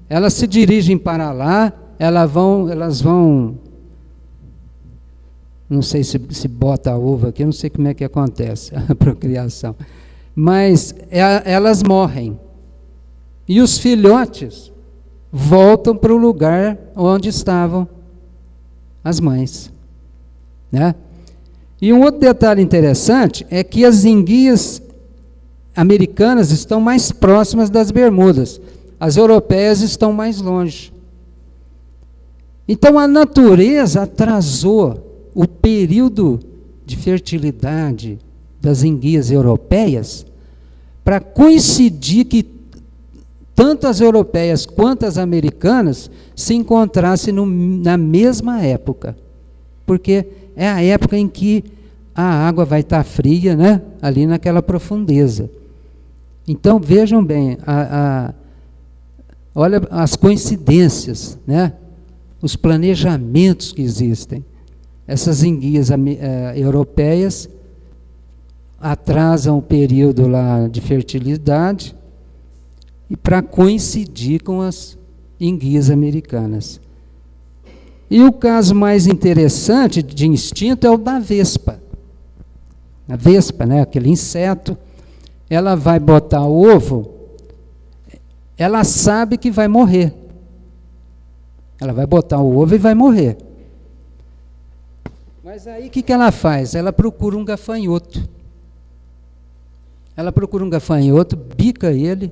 [SPEAKER 1] elas se dirigem para lá, elas vão, não sei se bota a uva aqui, não sei como é que acontece a procriação, mas elas morrem. E os filhotes voltam para o lugar onde estavam as mães. Né? E um outro detalhe interessante é que as enguias americanas estão mais próximas das Bermudas, as europeias estão mais longe. Então a natureza atrasou o período de fertilidade das enguias europeias para coincidir que tanto as europeias quanto as americanas se encontrassem na mesma época, porque é a época em que a água vai estar fria, né? Ali naquela profundeza. Então vejam bem, olha as coincidências, né? Os planejamentos que existem. Essas enguias europeias atrasam o período lá de fertilidade e para coincidir com as enguias americanas. E o caso mais interessante de instinto é o da vespa. A vespa, né, aquele inseto, ela vai botar o ovo, ela sabe que vai morrer. Ela vai botar o ovo e vai morrer. Mas aí o que ela faz? Ela procura um gafanhoto. Ela procura um gafanhoto, bica ele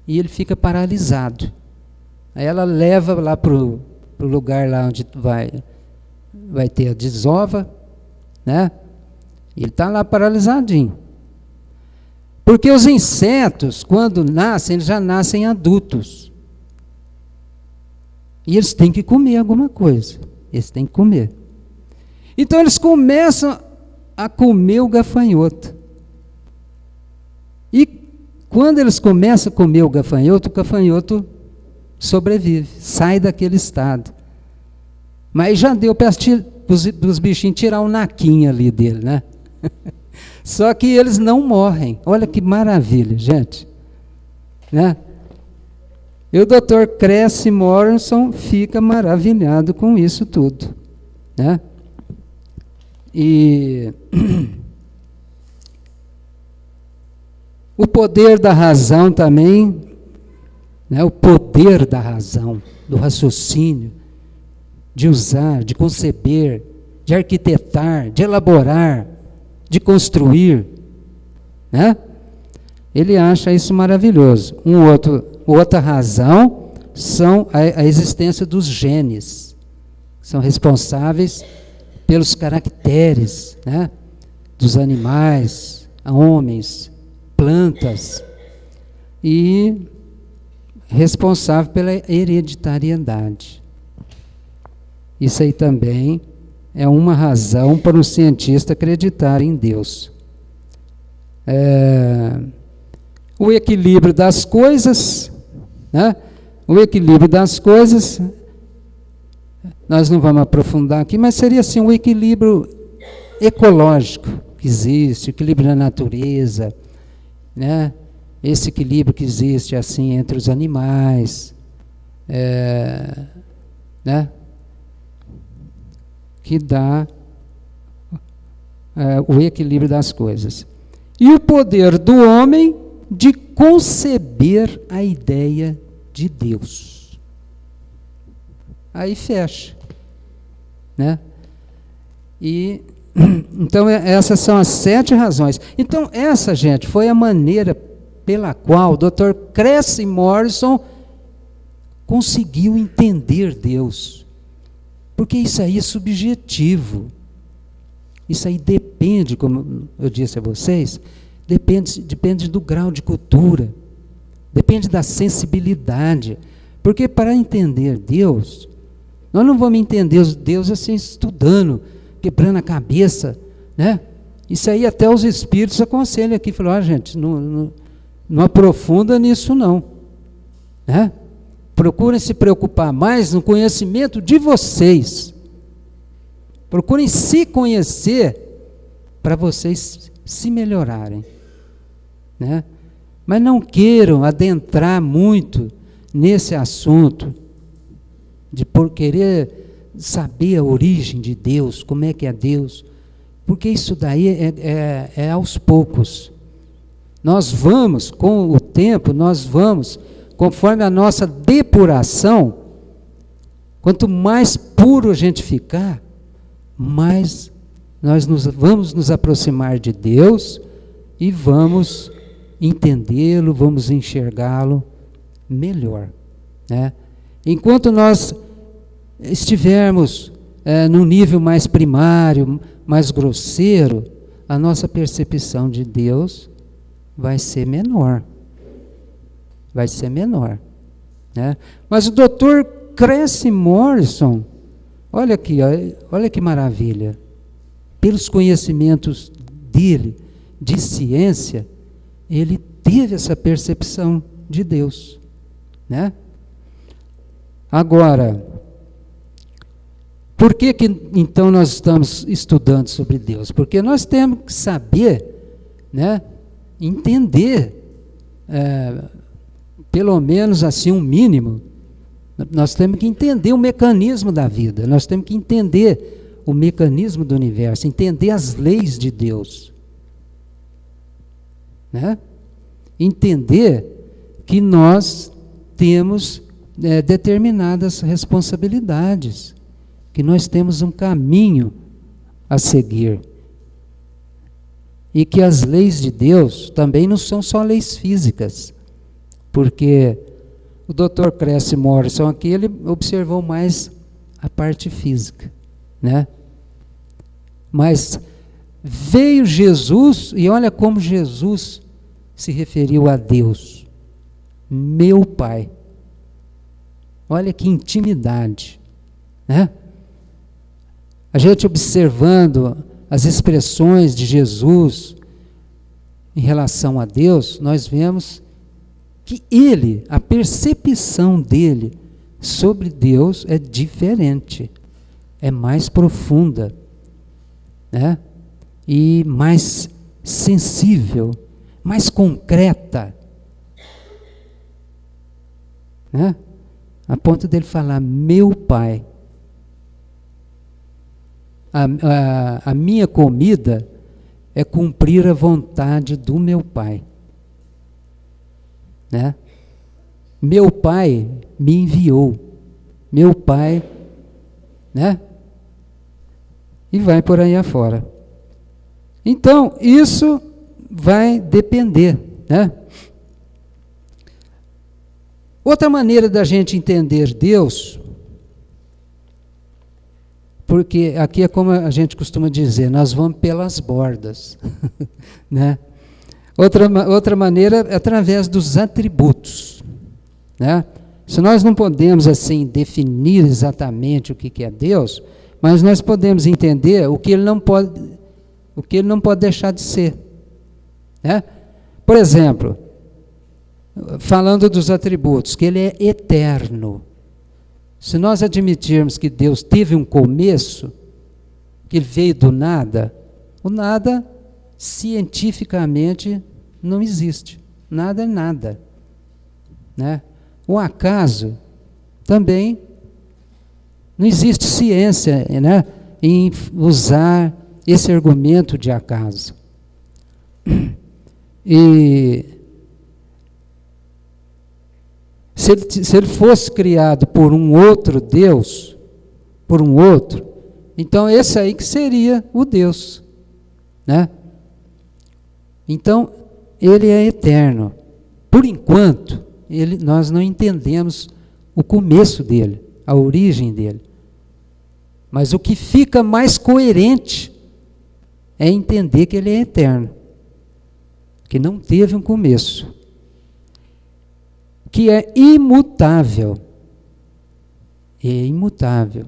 [SPEAKER 1] e ele fica paralisado. Aí ela leva lá para o lugar lá onde vai ter a desova, né? E ele está lá paralisadinho. Porque os insetos, quando nascem, eles já nascem adultos. E eles têm que comer alguma coisa. Eles têm que comer. Então eles começam a comer o gafanhoto. E quando eles começam a comer o gafanhoto sobrevive, sai daquele estado. Mas já deu para os bichinhos tirar um naquinho ali dele, né? Só que eles não morrem. Olha que maravilha, gente. Né? E o Dr. Cressy Morrison fica maravilhado com isso tudo. Né? E o poder da razão também, né? O poder da razão, do raciocínio, de usar, de conceber, de arquitetar, de elaborar, de construir, né? Ele acha isso maravilhoso. Outra razão são a existência dos genes, são responsáveis pelos caracteres, né? Dos animais, homens, plantas, e responsável pela hereditariedade. Isso aí também é uma razão para um cientista acreditar em Deus. O equilíbrio das coisas, né? O equilíbrio das coisas, nós não vamos aprofundar aqui, mas seria assim um equilíbrio ecológico que existe, equilíbrio na natureza, né? Esse equilíbrio que existe assim entre os animais, né? Que dá o equilíbrio das coisas. E o poder do homem de conceber a ideia de Deus. Aí fecha. Né? E, então, essas são as 7 razões. Então, essa, gente, foi a maneira pela qual o Dr. Cressy Morrison conseguiu entender Deus. Porque isso aí é subjetivo. Isso aí depende, como eu disse a vocês, depende do grau de cultura, depende da sensibilidade. Porque para entender Deus, nós não vamos entender Deus assim estudando, quebrando a cabeça, né? Isso aí até os espíritos aconselham aqui, falam, gente, não aprofunda nisso não, né? Procurem se preocupar mais no conhecimento de vocês. Procurem se conhecer para vocês se melhorarem. Né? Mas não queiram adentrar muito nesse assunto de querer saber a origem de Deus, como é que é Deus, porque isso daí é aos poucos. Nós vamos, com o tempo, conforme a nossa depuração, quanto mais puro a gente ficar, mais nós vamos nos aproximar de Deus e vamos entendê-lo, vamos enxergá-lo melhor. Né? Enquanto nós estivermos num nível mais primário, mais grosseiro, a nossa percepção de Deus vai ser menor. Vai ser menor. Né? Mas o Dr. Cressy Morrison, olha aqui, olha que maravilha. Pelos conhecimentos dele, de ciência, ele teve essa percepção de Deus. Né? Agora, por que então nós estamos estudando sobre Deus? Porque nós temos que saber, né, entender, pelo menos assim um mínimo, nós temos que entender o mecanismo da vida, nós temos que entender o mecanismo do universo, entender as leis de Deus. Né? Entender que nós temos determinadas responsabilidades, que nós temos um caminho a seguir. E que as leis de Deus também não são só leis físicas, porque o Dr. Cressy Morrison aqui, ele observou mais a parte física, né? Mas veio Jesus, e olha como Jesus se referiu a Deus, meu Pai. Olha que intimidade, né? A gente observando as expressões de Jesus em relação a Deus, nós vemos que ele, a percepção dele sobre Deus é diferente, é mais profunda, né? E mais sensível, mais concreta, né? A ponto dele falar, meu Pai, a minha comida é cumprir a vontade do meu Pai, né? Meu Pai me enviou, meu Pai, né? E vai por aí afora. Então, isso vai depender, né? Outra maneira da gente entender Deus, porque aqui é como a gente costuma dizer, nós vamos pelas bordas, né? Outra maneira é através dos atributos, né? Se nós não podemos assim definir exatamente o que é Deus, mas nós podemos entender o que ele não pode deixar de ser, né? Por exemplo, falando dos atributos, que ele é eterno. Se nós admitirmos que Deus teve um começo, que ele veio do nada, o nada cientificamente não existe. Nada é nada, né? O acaso também não existe ciência, né, em usar esse argumento de acaso. E se ele fosse criado por um outro Deus, então esse aí que seria o Deus, né? Então, ele é eterno. Por enquanto, nós não entendemos o começo dele, a origem dele. Mas o que fica mais coerente é entender que ele é eterno, que não teve um começo, que é imutável. É imutável.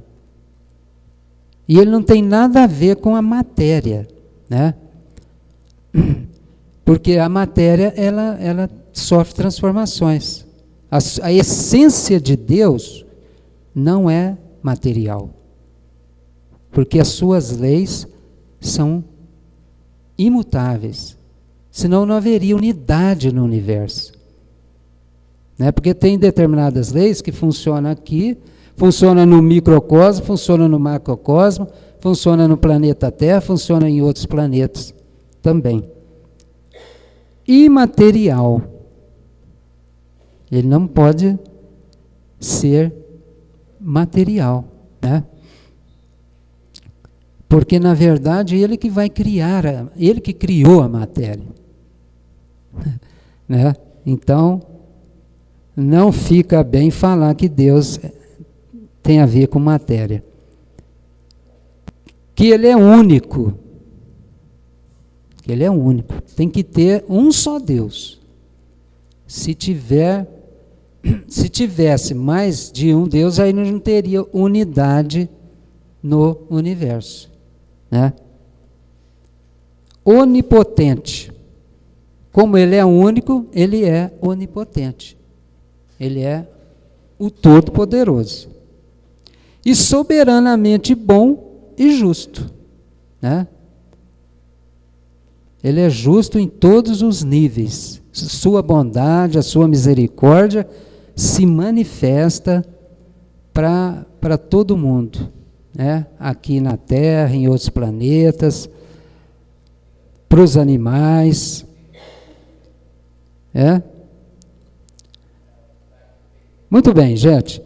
[SPEAKER 1] E ele não tem nada a ver com a matéria, né? Porque a matéria, ela sofre transformações. A essência de Deus não é material. Porque as suas leis são imutáveis. Senão não haveria unidade no universo. Né? Porque tem determinadas leis que funcionam aqui, funciona no microcosmo, funciona no macrocosmo, funciona no planeta Terra, funciona em outros planetas também. Imaterial. Ele não pode ser material, né? Porque, na verdade, ele que vai criar, ele que criou a matéria. Né? Então, não fica bem falar que Deus tem a ver com matéria. Que ele é único. Que ele é único. Tem que ter um só Deus. Se tivesse mais de um Deus, aí não teria unidade no universo, né? Onipotente. Como ele é único, ele é onipotente. Ele é o Todo-Poderoso. E soberanamente bom e justo, né? Ele é justo em todos os níveis. Sua bondade, a sua misericórdia se manifesta para todo mundo, né? Aqui na Terra, em outros planetas, para os animais. Muito bem, gente.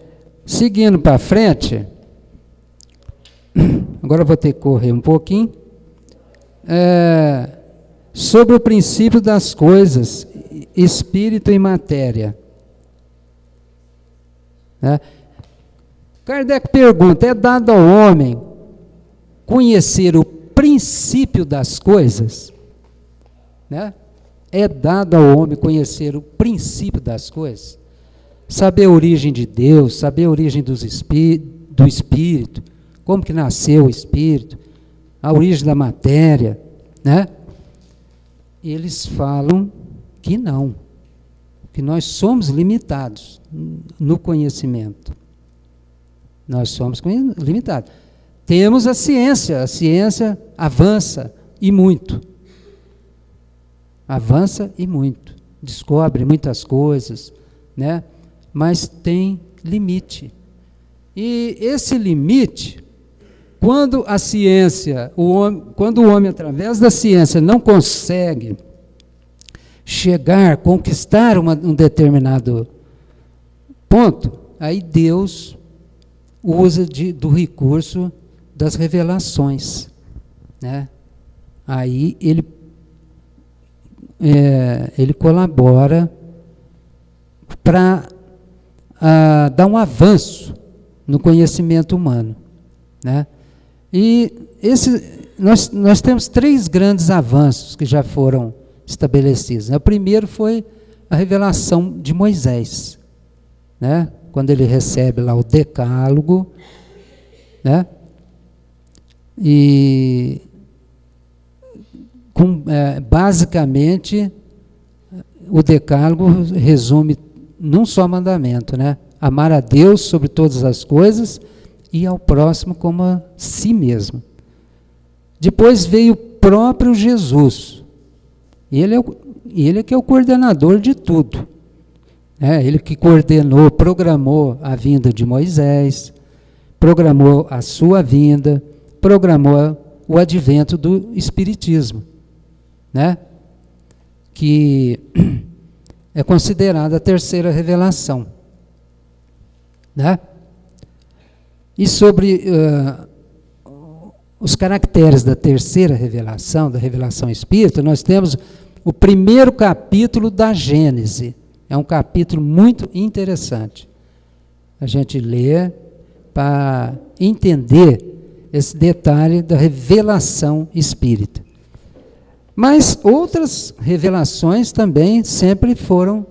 [SPEAKER 1] Seguindo para frente, agora eu vou ter que correr um pouquinho. Sobre o princípio das coisas, espírito e matéria. Kardec pergunta, é dado ao homem conhecer o princípio das coisas? é dado ao homem conhecer o princípio das coisas, saber a origem de Deus, saber a origem do Espírito, como que nasceu o Espírito, a origem da matéria, né? Eles falam que não, que nós somos limitados no conhecimento. Nós somos limitados. Temos a ciência avança e muito. Avança e muito. Descobre muitas coisas, né? Mas tem limite. E esse limite, quando a ciência, quando o homem, através da ciência, não consegue conquistar um determinado ponto, aí Deus usa do recurso das revelações, né? Aí ele colabora para dar um avanço no conhecimento humano, né? E nós temos 3 grandes avanços que já foram estabelecidos, né? O primeiro foi a revelação de Moisés, né? Quando ele recebe lá o Decálogo, né? E basicamente o Decálogo resume num só mandamento, né? Amar a Deus sobre todas as coisas e ao próximo como a si mesmo. Depois veio o próprio Jesus. Ele é que é o coordenador de tudo. Ele que coordenou, programou a vinda de Moisés, programou a sua vinda, programou o advento do Espiritismo, né? Que é considerada a terceira revelação, né? E sobre os caracteres da terceira revelação, da revelação espírita, nós temos o primeiro capítulo da Gênese. É um capítulo muito interessante. A gente lê para entender esse detalhe da revelação espírita. Mas outras revelações também sempre foram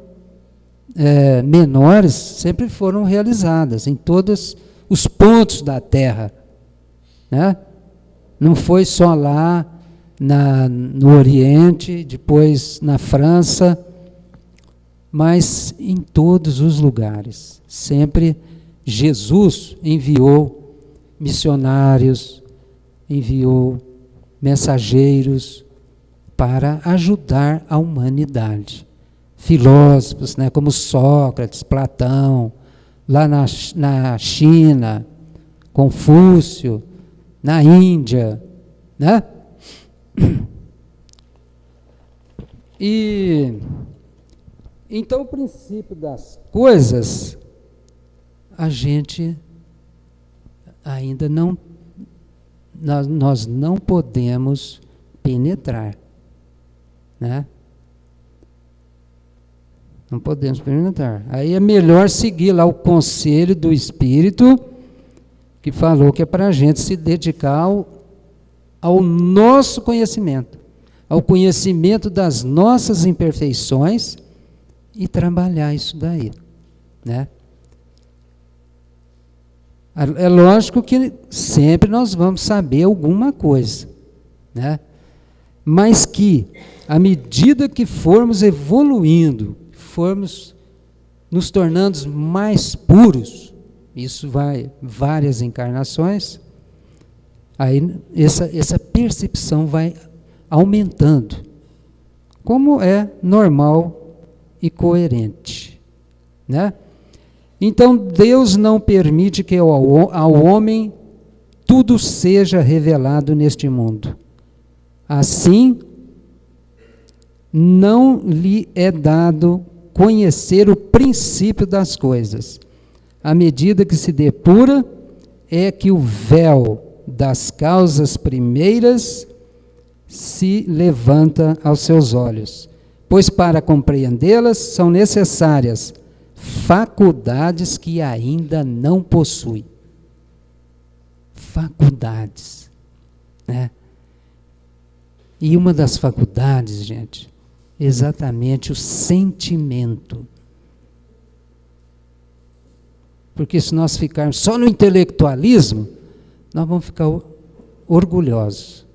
[SPEAKER 1] menores, sempre foram realizadas em todos os pontos da Terra, né? Não foi só lá no Oriente, depois na França, mas em todos os lugares. Sempre Jesus enviou missionários, enviou mensageiros para ajudar a humanidade. Filósofos, né, como Sócrates, Platão, lá na China, Confúcio, na Índia, né? E então o princípio das coisas a gente ainda não, nós não podemos penetrar, né? Não podemos penetrar. Aí é melhor seguir lá o conselho do Espírito, que falou que é para a gente se dedicar ao nosso conhecimento, ao conhecimento das nossas imperfeições e trabalhar isso daí, né? É lógico que sempre nós vamos saber alguma coisa, né? Mas que, à medida que formos evoluindo, formos nos tornando mais puros, isso vai várias encarnações, aí essa percepção vai aumentando, como é normal e coerente, né? Então Deus não permite que ao homem tudo seja revelado neste mundo. Assim, não lhe é dado conhecer o princípio das coisas. À medida que se depura, é que o véu das causas primeiras se levanta aos seus olhos, pois para compreendê-las são necessárias faculdades que ainda não possui. Faculdades, né? E uma das faculdades, gente, exatamente o sentimento. Porque se nós ficarmos só no intelectualismo, nós vamos ficar orgulhosos.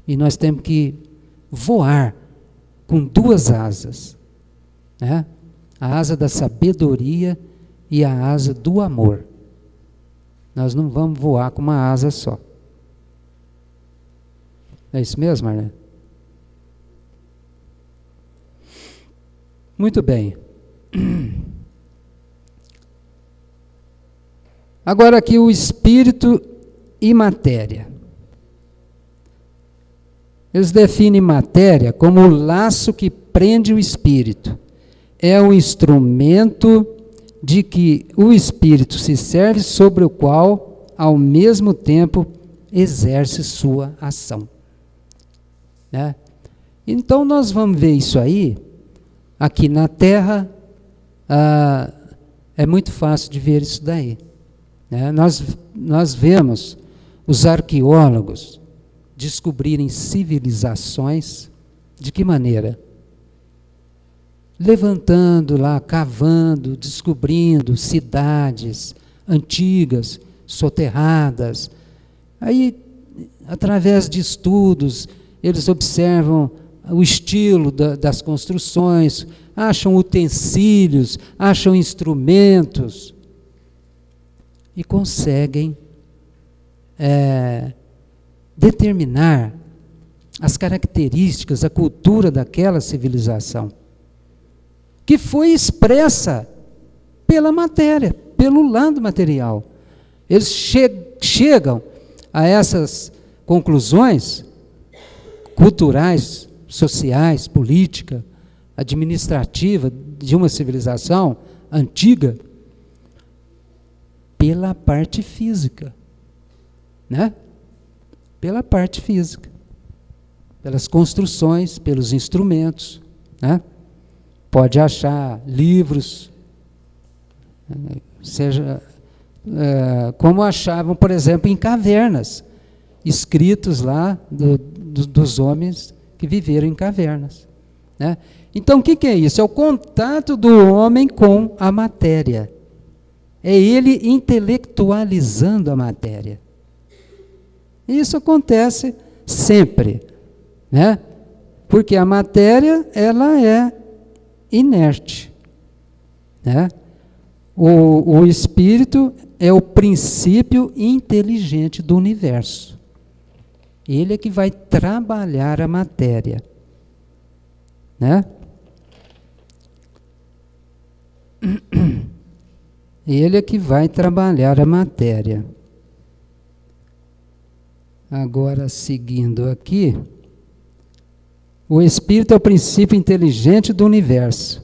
[SPEAKER 1] E nós temos que voar com duas asas, né? A asa da sabedoria e a asa do amor. Nós não vamos voar com uma asa só. É isso mesmo, Marlene? Muito bem. Agora aqui o espírito e matéria. Eles definem matéria como o laço que prende o espírito. É o instrumento de que o espírito se serve, sobre o qual, ao mesmo tempo, exerce sua ação. Né? Então nós vamos ver isso aí, aqui na Terra, é muito fácil de ver isso daí. Né? Nós vemos os arqueólogos descobrirem civilizações, de que maneira? Levantando lá, cavando, descobrindo cidades antigas, soterradas. Aí, através de estudos, eles observam o estilo das construções, acham utensílios, acham instrumentos e conseguem determinar as características, a cultura daquela civilização, que foi expressa pela matéria, pelo lado material. Eles chegam a essas conclusões culturais, sociais, política, administrativa de uma civilização antiga pela parte física, né? Pela parte física, pelas construções, pelos instrumentos, né? Pode achar livros, seja como achavam, por exemplo, em cavernas, escritos lá dos homens que viveram em cavernas. Né? Então, o que é isso? É o contato do homem com a matéria. É ele intelectualizando a matéria. Isso acontece sempre, né? Porque a matéria, ela é inerte, né? O espírito é o princípio inteligente do universo. Ele é que vai trabalhar a matéria, né? Ele é que vai trabalhar a matéria. Agora, seguindo aqui, o espírito é o princípio inteligente do universo.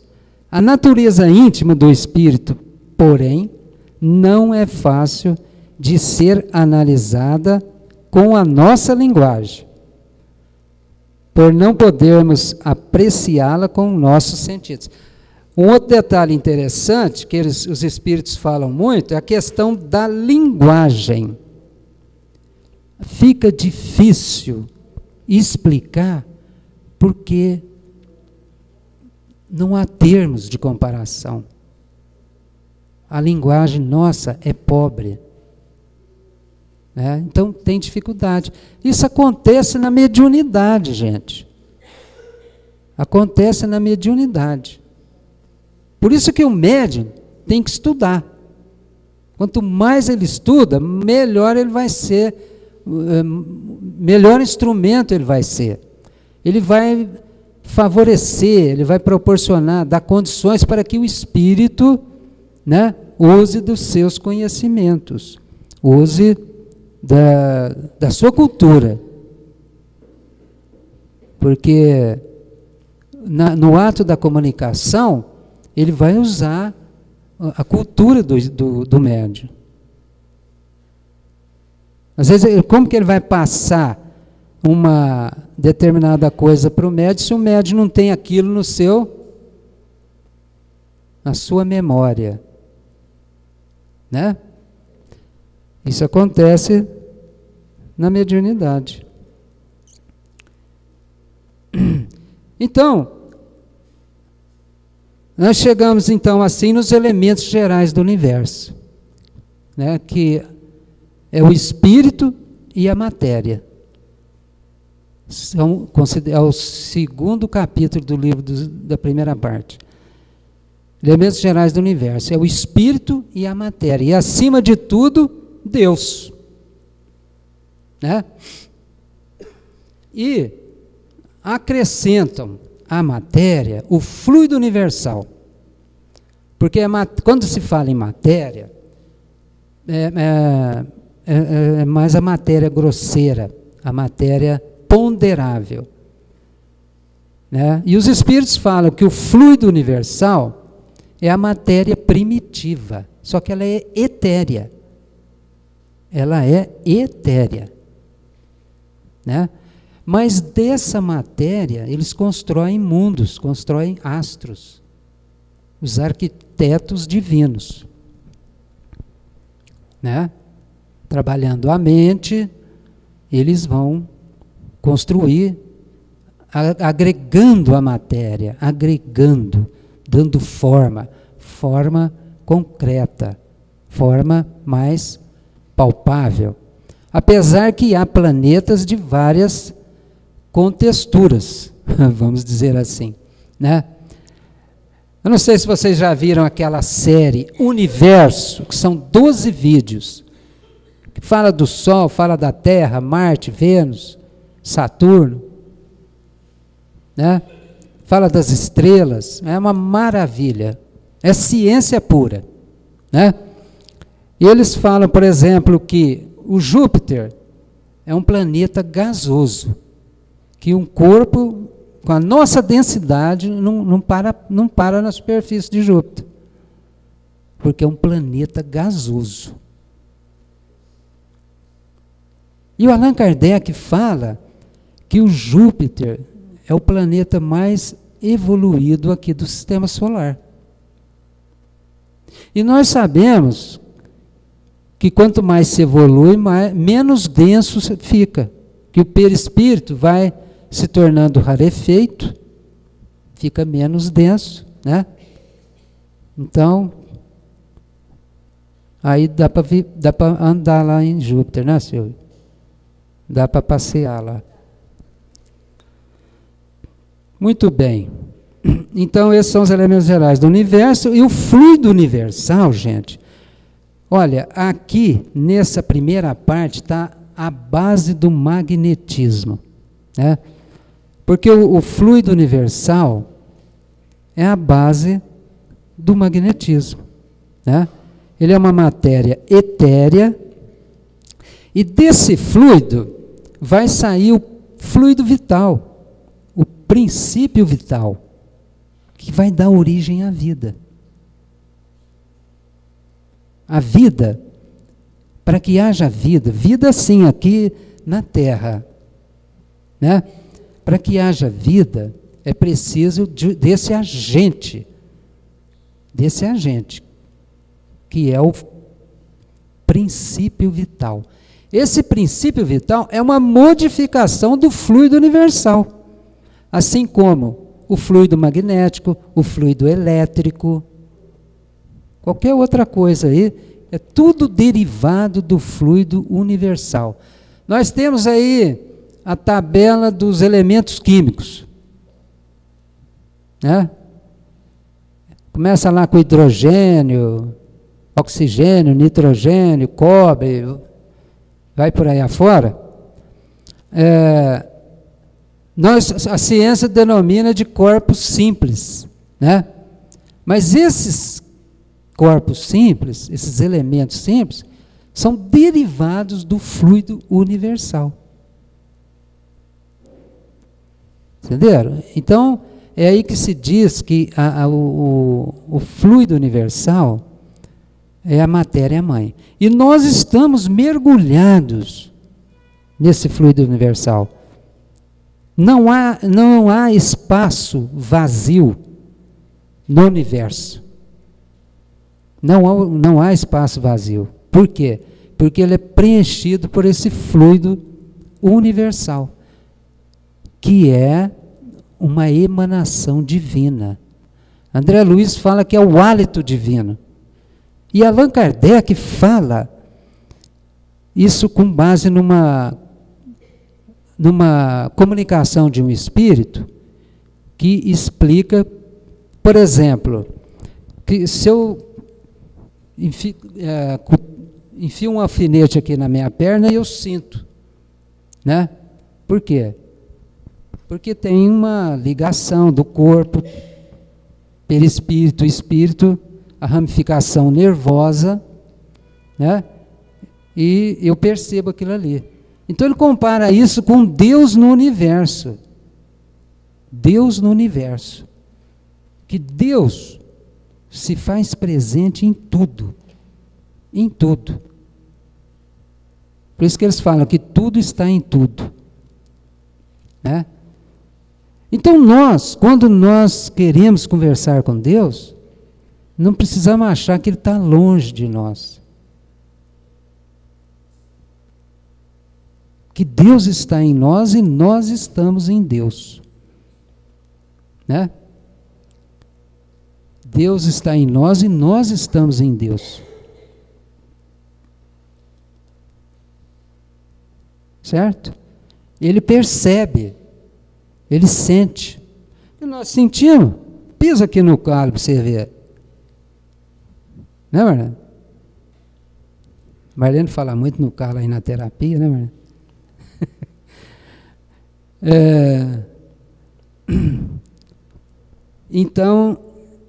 [SPEAKER 1] A natureza íntima do espírito, porém, não é fácil de ser analisada com a nossa linguagem, por não podermos apreciá-la com nossos sentidos. Um outro detalhe interessante, que os espíritos falam muito, é a questão da linguagem. Fica difícil explicar porque não há termos de comparação. A linguagem nossa é pobre. Né? Então tem dificuldade. Isso acontece na mediunidade, gente. Acontece na mediunidade. Por isso que o médium tem que estudar. Quanto mais ele estuda, melhor ele vai ser, melhor instrumento ele vai ser. Ele vai favorecer, ele vai proporcionar, dar condições para que o espírito, né, use dos seus conhecimentos, use da sua cultura. Porque no ato da comunicação, ele vai usar a cultura do médium. Às vezes, como que ele vai passar uma determinada coisa para o médium se o médium não tem aquilo na sua memória? Né? Isso acontece na mediunidade. Então, nós chegamos então assim nos elementos gerais do universo, né, que é o espírito e a matéria. É o segundo capítulo do livro da primeira parte. Elementos gerais do universo. É o espírito e a matéria. E acima de tudo, Deus. Né? E acrescentam à matéria o fluido universal. Porque quando se fala em matéria, é mais a matéria grosseira, a matéria ponderável. Né? E os espíritos falam que o fluido universal é a matéria primitiva, só que ela é etérea. Ela é etérea. Né? Mas dessa matéria, eles constroem mundos, constroem astros, os arquitetos divinos. Né? Trabalhando a mente, eles vão construir, agregando a matéria, dando forma concreta, forma mais palpável. Apesar que há planetas de várias contexturas, vamos dizer assim, né? Eu não sei se vocês já viram aquela série Universo, que são 12 vídeos, que fala do Sol, fala da Terra, Marte, Vênus, Saturno, né? Fala das estrelas, é uma maravilha, é ciência pura, né? E eles falam, por exemplo, que o Júpiter é um planeta gasoso, que um corpo com a nossa densidade não para na superfície de Júpiter, porque é um planeta gasoso. E o Allan Kardec fala que o Júpiter é o planeta mais evoluído aqui do sistema solar. E nós sabemos que quanto mais se evolui, menos denso fica, que o perispírito vai se tornando rarefeito, fica menos denso, né? Então, aí dá para andar lá em Júpiter, né, Silvio? Dá para passear lá. Muito bem. Então, esses são os elementos gerais do universo. E o fluido universal, gente, olha, aqui, nessa primeira parte, está a base do magnetismo, né? Porque o fluido universal é a base do magnetismo, né? Ele é uma matéria etérea, e desse fluido vai sair o fluido vital, o princípio vital, que vai dar origem à vida. A vida, para que haja vida sim aqui na Terra, né? Para que haja vida, é preciso desse agente, que é o princípio vital. Esse princípio vital é uma modificação do fluido universal, assim como o fluido magnético, o fluido elétrico, qualquer outra coisa aí, é tudo derivado do fluido universal. Nós temos aí a tabela dos elementos químicos, né? Começa lá com hidrogênio, oxigênio, nitrogênio, cobre, vai por aí afora. A ciência denomina de corpos simples, né? Mas esses corpos simples, esses elementos simples, são derivados do fluido universal. Entenderam? Então, é aí que se diz que o fluido universal é a matéria-mãe. E nós estamos mergulhados nesse fluido universal. Não há espaço vazio no universo. Não há espaço vazio. Por quê? Porque ele é preenchido por esse fluido universal, que é uma emanação divina. André Luiz fala que é o hálito divino. E Allan Kardec fala isso com base numa comunicação de um espírito que explica, por exemplo, que se eu enfio um alfinete aqui na minha perna e eu sinto, né? Por quê? Porque tem uma ligação do corpo, perispírito, espírito, a ramificação nervosa, né? E eu percebo aquilo ali. Então ele compara isso com Deus no universo. Deus no universo. Que Deus se faz presente em tudo. Em tudo. Por isso que eles falam que tudo está em tudo. Né? Então nós, quando nós queremos conversar com Deus, não precisamos achar que Ele está longe de nós. Que Deus está em nós e nós estamos em Deus. Né? Deus está em nós e nós estamos em Deus. Certo? Ele percebe, ele sente. E nós sentimos. Pisa aqui no calo para você ver. Né, Marlene? Marlene fala muito no calo aí na terapia, né, Marlene? Então,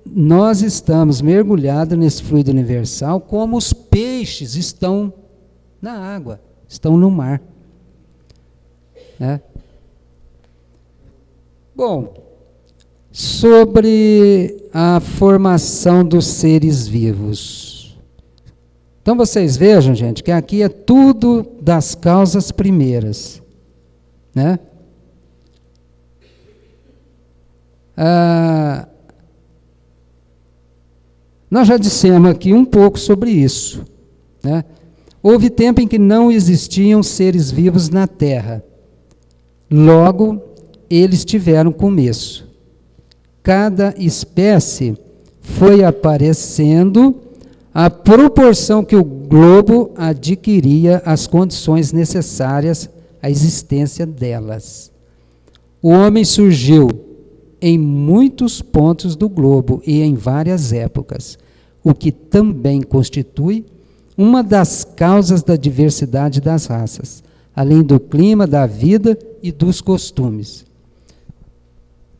[SPEAKER 1] nós estamos mergulhados nesse fluido universal como os peixes estão na água, estão no mar. Né? Bom, sobre a formação dos seres vivos. Então vocês vejam, gente, que aqui é tudo das causas primeiras. Né? Nós já dissemos aqui um pouco sobre isso. Né? Houve tempo em que não existiam seres vivos na Terra. Logo, eles tiveram começo. Cada espécie foi aparecendo à proporção que o globo adquiria as condições necessárias à existência delas. O homem surgiu em muitos pontos do globo e em várias épocas, o que também constitui uma das causas da diversidade das raças, além do clima, da vida e dos costumes.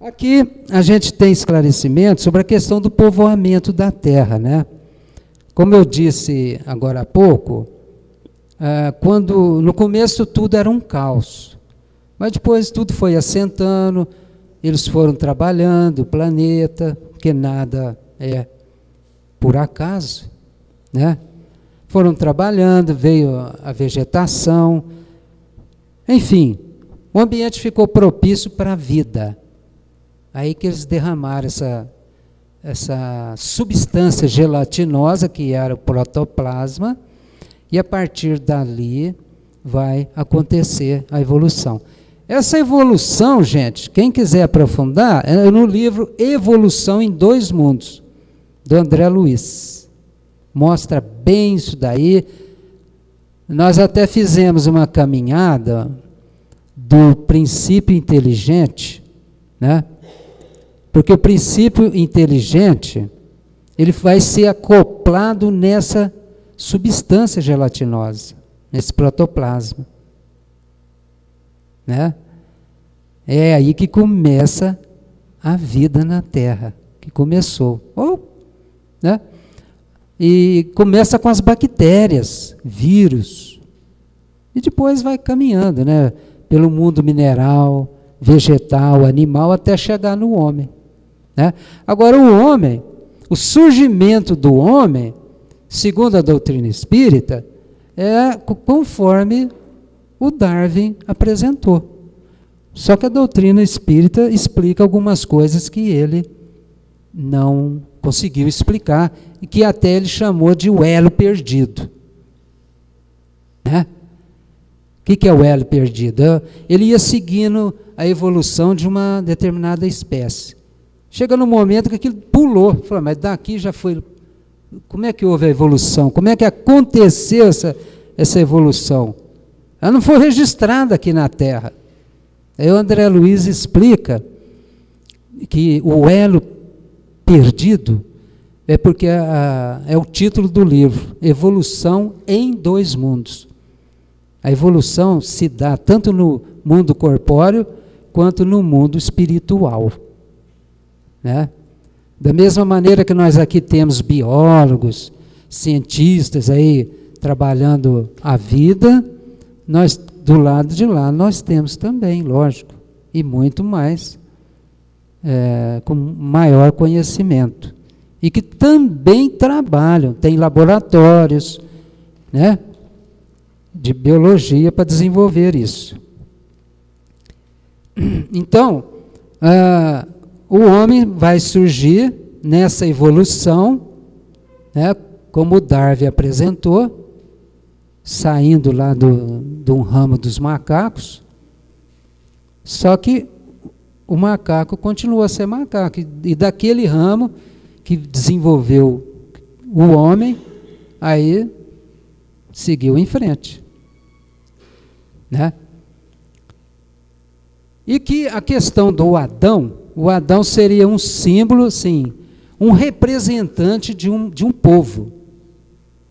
[SPEAKER 1] Aqui a gente tem esclarecimento sobre a questão do povoamento da terra, né? Como eu disse agora há pouco, quando no começo tudo era um caos, mas depois tudo foi assentando, eles foram trabalhando o planeta, porque nada é por acaso, né? Foram trabalhando, veio a vegetação, enfim, o ambiente ficou propício para a vida. Aí que eles derramaram essa substância gelatinosa, que era o protoplasma, e a partir dali vai acontecer a evolução. Essa evolução, gente, quem quiser aprofundar, é no livro Evolução em Dois Mundos, do André Luiz. Mostra bem isso daí. Nós até fizemos uma caminhada do princípio inteligente, né? Porque o princípio inteligente, ele vai ser acoplado nessa substância gelatinosa, nesse protoplasma. Né? É aí que começa a vida na Terra, que começou. Né? E começa com as bactérias, vírus, e depois vai caminhando, né? Pelo mundo mineral, vegetal, animal, até chegar no homem. Né? Agora, o homem, o surgimento do homem, segundo a doutrina espírita, é conforme o Darwin apresentou. Só que a doutrina espírita explica algumas coisas que ele não conseguiu explicar, e que até ele chamou de o elo perdido. Né? que é o elo perdido? Ele ia seguindo a evolução de uma determinada espécie. Chega no momento que aquilo pulou. Fala, mas daqui já foi... Como é que houve a evolução? Como é que aconteceu essa evolução? Ela não foi registrada aqui na Terra. Aí o André Luiz explica que o elo perdido é porque é o título do livro, Evolução em Dois Mundos. A evolução se dá tanto no mundo corpóreo quanto no mundo espiritual, né? Da mesma maneira que nós aqui temos biólogos, cientistas aí trabalhando a vida, nós do lado de lá nós temos também, lógico, e muito mais, com maior conhecimento. E que também trabalham, tem laboratórios, né, de biologia para desenvolver isso. Então, o homem vai surgir nessa evolução, né, como o Darwin apresentou, saindo lá de um ramo dos macacos, só que o macaco continua a ser macaco, e daquele ramo que desenvolveu o homem, aí seguiu em frente, né? E que a questão do Adão, o Adão seria um símbolo, assim, um representante de um povo,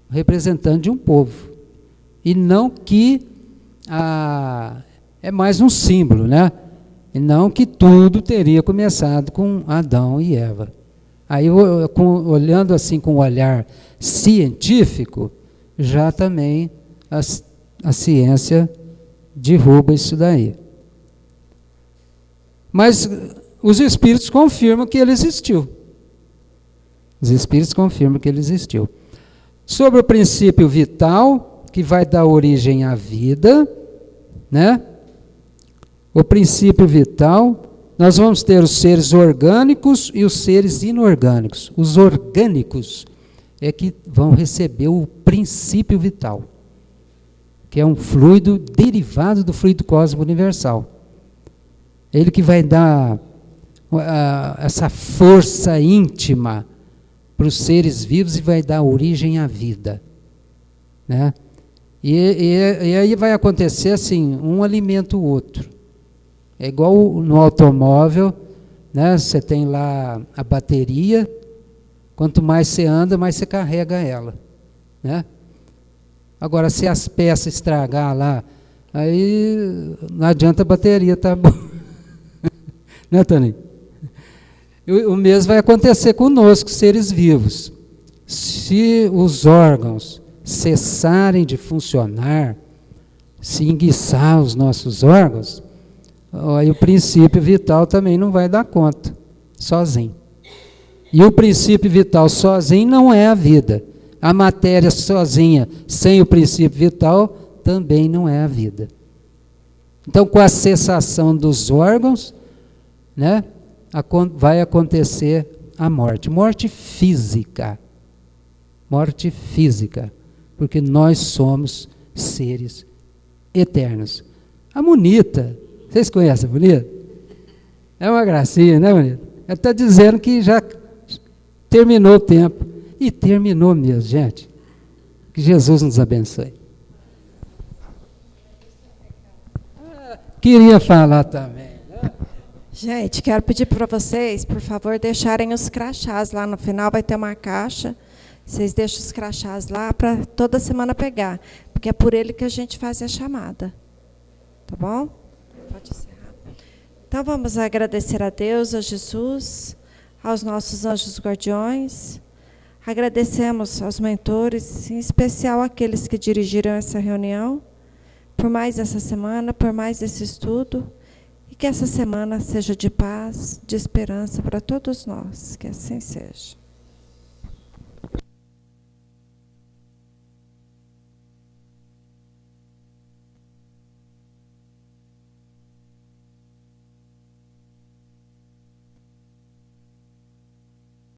[SPEAKER 1] representante de um povo, e não que é mais um símbolo, né? E não que tudo teria começado com Adão e Eva. Aí, olhando assim com o olhar científico, já também a ciência derruba isso daí. Mas os espíritos confirmam que ele existiu. Os espíritos confirmam que ele existiu. Sobre o princípio vital, que vai dar origem à vida, né? O princípio vital, nós vamos ter os seres orgânicos e os seres inorgânicos. Os orgânicos é que vão receber o princípio vital, que é um fluido derivado do fluido cósmico universal. Ele que vai dar essa força íntima para os seres vivos e vai dar origem à vida, né? E aí vai acontecer assim, um alimenta o outro. É igual no automóvel, né? Você tem lá a bateria, quanto mais você anda, mais você carrega ela, né? Agora, se as peças estragar lá, aí não adianta a bateria, tá bom? Né, Tony? O mesmo vai acontecer conosco, seres vivos. Se os órgãos cessarem de funcionar, se enguiçar os nossos órgãos, aí o princípio vital também não vai dar conta, sozinho. E o princípio vital sozinho não é a vida. A matéria sozinha, sem o princípio vital, também não é a vida. Então, com a cessação dos órgãos, né, vai acontecer a morte. Morte física. Morte física. Porque nós somos seres eternos. A Monita, vocês conhecem a Monita? É uma gracinha, né, Monita? Ela está dizendo que já terminou o tempo. E terminou mesmo, gente. Que Jesus nos abençoe. Queria falar também.
[SPEAKER 3] Gente, quero pedir para vocês, por favor, deixarem os crachás lá no final, vai ter uma caixa. Vocês deixam os crachás lá para toda semana pegar, porque é por ele que a gente faz a chamada. Tá bom? Pode encerrar. Então, vamos agradecer a Deus, a Jesus, aos nossos anjos guardiões. Agradecemos aos mentores, em especial aqueles que dirigiram essa reunião, por mais essa semana, por mais esse estudo, e que essa semana seja de paz, de esperança para todos nós, que assim seja.